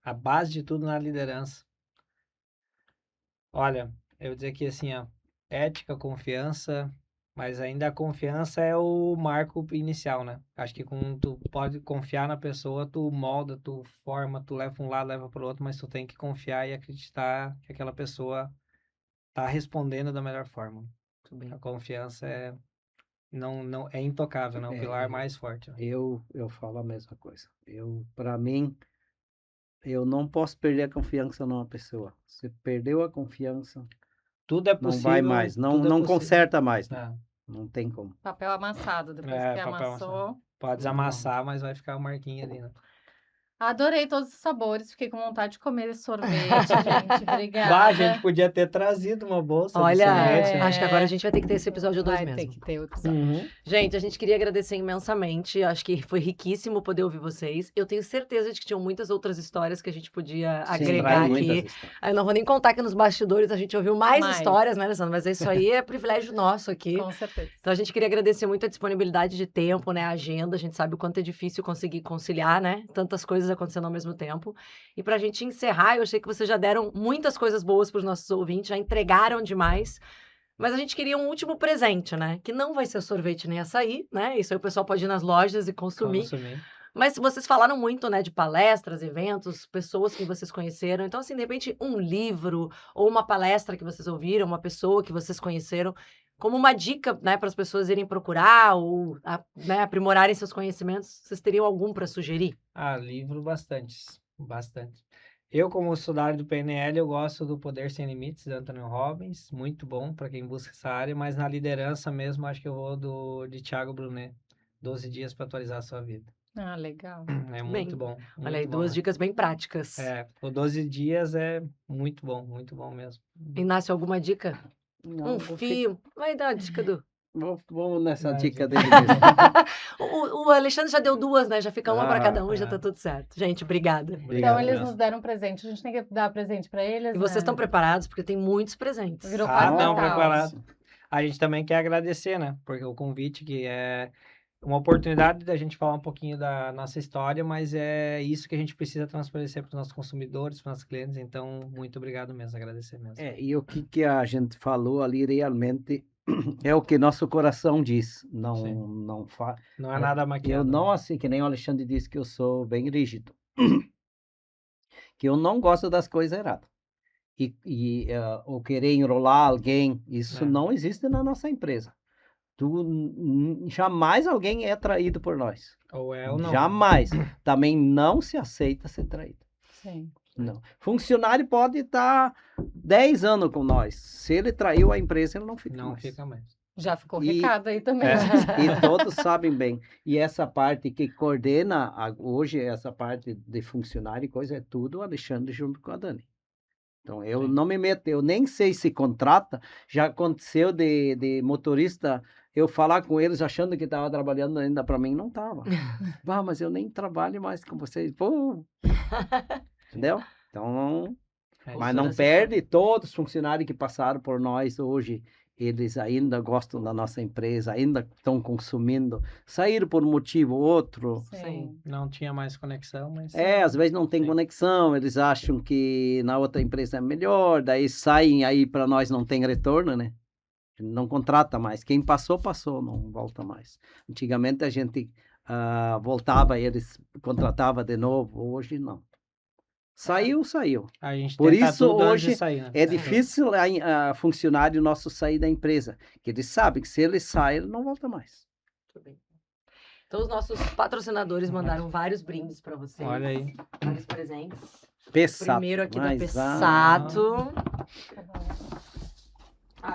A base de tudo na liderança. Olha, eu vou dizer que assim, ó, ética, confiança, mas ainda a confiança é o marco inicial, né? Acho que quando tu pode confiar na pessoa, tu molda, tu forma, tu leva para um lado, leva para o outro, mas tu tem que confiar e acreditar que aquela pessoa tá respondendo da melhor forma. Muito bem. A confiança não é intocável, né? O pilar mais forte. Né? Eu falo a mesma coisa. Para mim, eu não posso perder a confiança numa pessoa. Se perdeu a confiança, Tudo é não possível. vai mais, não tudo é possível. conserta mais, né? É, Não tem como. Papel amassado, depois que papel amassou. amassado. Pode desamassar, mas vai ficar a marquinha ali, né? Adorei todos os sabores, fiquei com vontade de comer esse sorvete, gente. Obrigada. Bah, a gente podia ter trazido uma bolsa de Olha, sorvete, né? acho que agora a gente vai ter que ter esse episódio 2 Vai mesmo. ter que ter outro episódio. Uhum. Gente, a gente queria agradecer imensamente. Acho que foi riquíssimo poder ouvir vocês. Eu tenho certeza de que tinham muitas outras histórias que a gente podia agregar Sim, muitas aqui. histórias. Eu não vou nem contar que nos bastidores a gente ouviu mais Mais. histórias, né, Alessandra? Mas isso aí é privilégio nosso aqui. Com certeza. Então a gente queria agradecer muito a disponibilidade de tempo, né, a agenda. A gente sabe o quanto é difícil conseguir conciliar, né, tantas coisas acontecendo ao mesmo tempo. E pra gente encerrar, eu achei que vocês já deram muitas coisas boas pros nossos ouvintes, já entregaram demais. Mas a gente queria um último presente, né, que não vai ser sorvete nem açaí, né? Isso aí o pessoal pode ir nas lojas e consumir. Mas vocês falaram muito, né, de palestras, eventos, pessoas que vocês conheceram. Então, assim, de repente, um livro ou uma palestra que vocês ouviram, uma pessoa que vocês conheceram, como uma dica, né, para as pessoas irem procurar ou né, aprimorarem seus conhecimentos, vocês teriam algum para sugerir? Ah, livro bastante. Eu, como sou da área do PNL, eu gosto do Poder Sem Limites, do Anthony Robbins, muito bom para quem busca essa área, mas na liderança mesmo, acho que eu vou de Thiago Brunet, 12 dias para atualizar a sua vida. Ah, legal. É Bem, muito bom. Olha aí, muito bom, duas né? dicas bem práticas. O 12 dias é muito bom mesmo. Inácio, alguma dica? Não, Fio. Vai dar a dica do... Vou nessa Vai, dica gente. dele mesmo. O Alexandre já deu duas, né? Já fica uma para cada um, já tá ah. tudo certo. Gente, obrigada. Então Obrigado eles mesmo. nos deram um presente, a gente tem que dar presente para eles, E vocês né? estão preparados, porque tem muitos presentes. Virou Ah, quase não, Natal. preparado. A gente também quer agradecer, né? Porque o convite que é uma oportunidade da gente falar um pouquinho da nossa história, mas é isso que a gente precisa transparecer para os nossos consumidores, para os nossos clientes. Então, muito obrigado mesmo, agradecer mesmo. E o que a gente falou ali realmente é o que nosso coração diz. Não Não é nada maquiado. Eu não, assim, que nem o Alexandre disse que eu sou bem rígido. Que eu não gosto das coisas erradas. Ou querer enrolar alguém, isso não existe na nossa empresa. Jamais alguém é traído por nós. Ou é ou não. Jamais. Também não se aceita ser traído. Sim. Não. Funcionário pode estar 10 anos com nós. Se ele traiu a empresa, ele não fica Não mais. fica mais. Já ficou E- recado aí também. E todos sabem bem. E essa parte que coordena hoje, essa parte de funcionário e coisa, é tudo o Alexandre junto com a Dani. Então, eu Sim. não me meto, eu nem sei se contrata. Já aconteceu de motorista eu falar com eles achando que estava trabalhando ainda para mim, não estava. Mas eu nem trabalho mais com vocês. Pô. Entendeu? Então, mas não perde. Todos os funcionários que passaram por nós hoje, eles ainda gostam da nossa empresa, ainda estão consumindo. Saíram por um motivo ou outro. Sim. Não tinha mais conexão, mas... Às vezes não tem Sim. conexão, eles acham que na outra empresa é melhor, daí saem aí para nós não tem retorno, né? Não contrata mais. Quem passou, não volta mais. Antigamente a gente voltava, eles contratava de novo, hoje não. Saiu. A gente Por tenta isso, tudo antes de hoje, sair, né? É difícil a funcionário nosso sair da empresa, que eles sabem que se ele sai, ele não volta mais. Muito bem. Então, os nossos patrocinadores mandaram vários brindes para vocês. Olha aí. Vários presentes. Pessato. Primeiro aqui da mas, Pessato.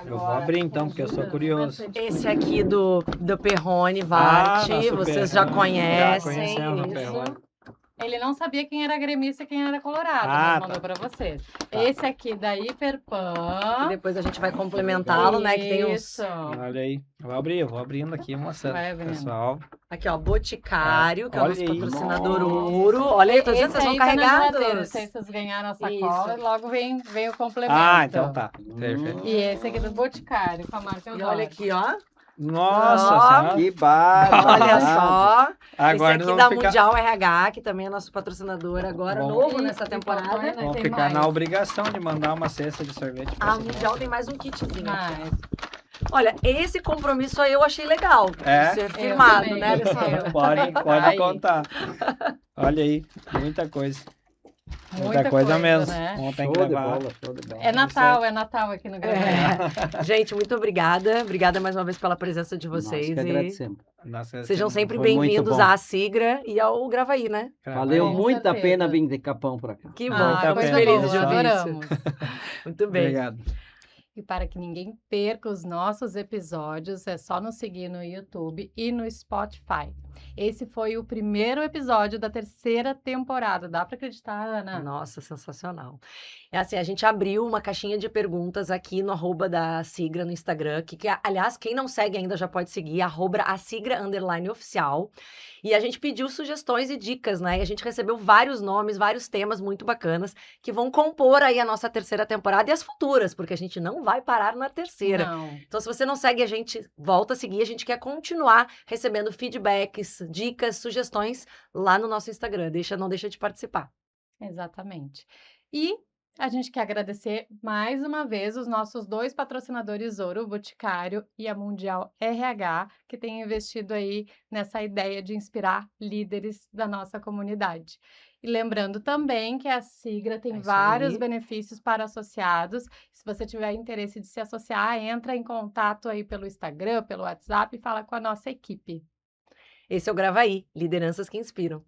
Eu vou abrir então, porque eu sou curioso. Esse aqui do Perrone Varte, nosso vocês já Perrone. conhecem. Já conhecemos o isso. Perrone. Ele não sabia quem era gremista e quem era colorado, Ah, mas mandou tá. para vocês. Tá. Esse aqui da E Hiperpan. depois a gente vai complementá-lo, né? Que tem uns. Isso. Olha aí. Eu vou abrindo aqui, mostrando. Vai abrindo. Pessoal. Aqui, ó, Boticário, que é o Olha nosso aí. patrocinador Nossa. ouro. Olha aí, tô dizendo, vocês Esse vão aí tá na geladeira, carregados. esse aí vocês ganharam a sacola Isso. e logo vem o complemento. Ah, então tá. Perfeito. E esse aqui do Boticário, com a marca E olha aqui, ó. Nossa Ó, Senhora. Que bárbaro! Olha só. Agora Esse nós aqui da vamos ficar, Mundial RH, que também é nosso patrocinador agora, Bom. novo E- nessa e temporada. papai, né? vamos Tem ficar na mais. obrigação de mandar uma cesta de sorvete pra A vocês. Mundial tem mais um kitzinho. Mas Olha, esse compromisso aí eu achei legal. É? De ser Eu firmado, também, né, eu Luciana? Pode Aí. contar. Olha aí, muita coisa. muita coisa mesmo. né? Vamos ter que Show de levar. bola, show de bola. É Natal aqui no Gravei. É. Gente, muito obrigada. Obrigada mais uma vez pela presença de Nós vocês. que E agradecemos. Nossa, sejam essa- sempre Foi muito bem-vindos bom. à Sigra e ao Gravaí, né? Valeu Com muito a certeza. pena vir de Capão pra cá. Que bom, Ah, Muito a ficamos pena, felizes de pessoal. ouvir isso. adoramos. Muito bem. Obrigado. E para que ninguém perca os nossos episódios, é só nos seguir no YouTube e no Spotify. Esse foi o primeiro episódio da 3ª temporada. Dá para acreditar, Ana? Nossa, sensacional. É assim, a gente abriu uma caixinha de perguntas aqui no @ da Sigra no Instagram, aliás, quem não segue ainda já pode seguir, @asigra_oficial. E a gente pediu sugestões e dicas, né? E a gente recebeu vários nomes, vários temas muito bacanas que vão compor aí a nossa 3ª temporada e as futuras, porque a gente não vai parar na 3ª. Não. Então, se você não segue a gente, volta a seguir. A gente quer continuar recebendo feedbacks, dicas, sugestões lá no nosso Instagram. Não deixa de participar. Exatamente. E a gente quer agradecer mais uma vez os nossos 2 patrocinadores ouro, o Boticário e a Mundial RH, que têm investido aí nessa ideia de inspirar líderes da nossa comunidade. E lembrando também que a Sigra tem É isso vários aí. benefícios para associados. Se você tiver interesse de se associar, entra em contato aí pelo Instagram, pelo WhatsApp e fala com a nossa equipe. Esse é o Gravaí, lideranças que inspiram.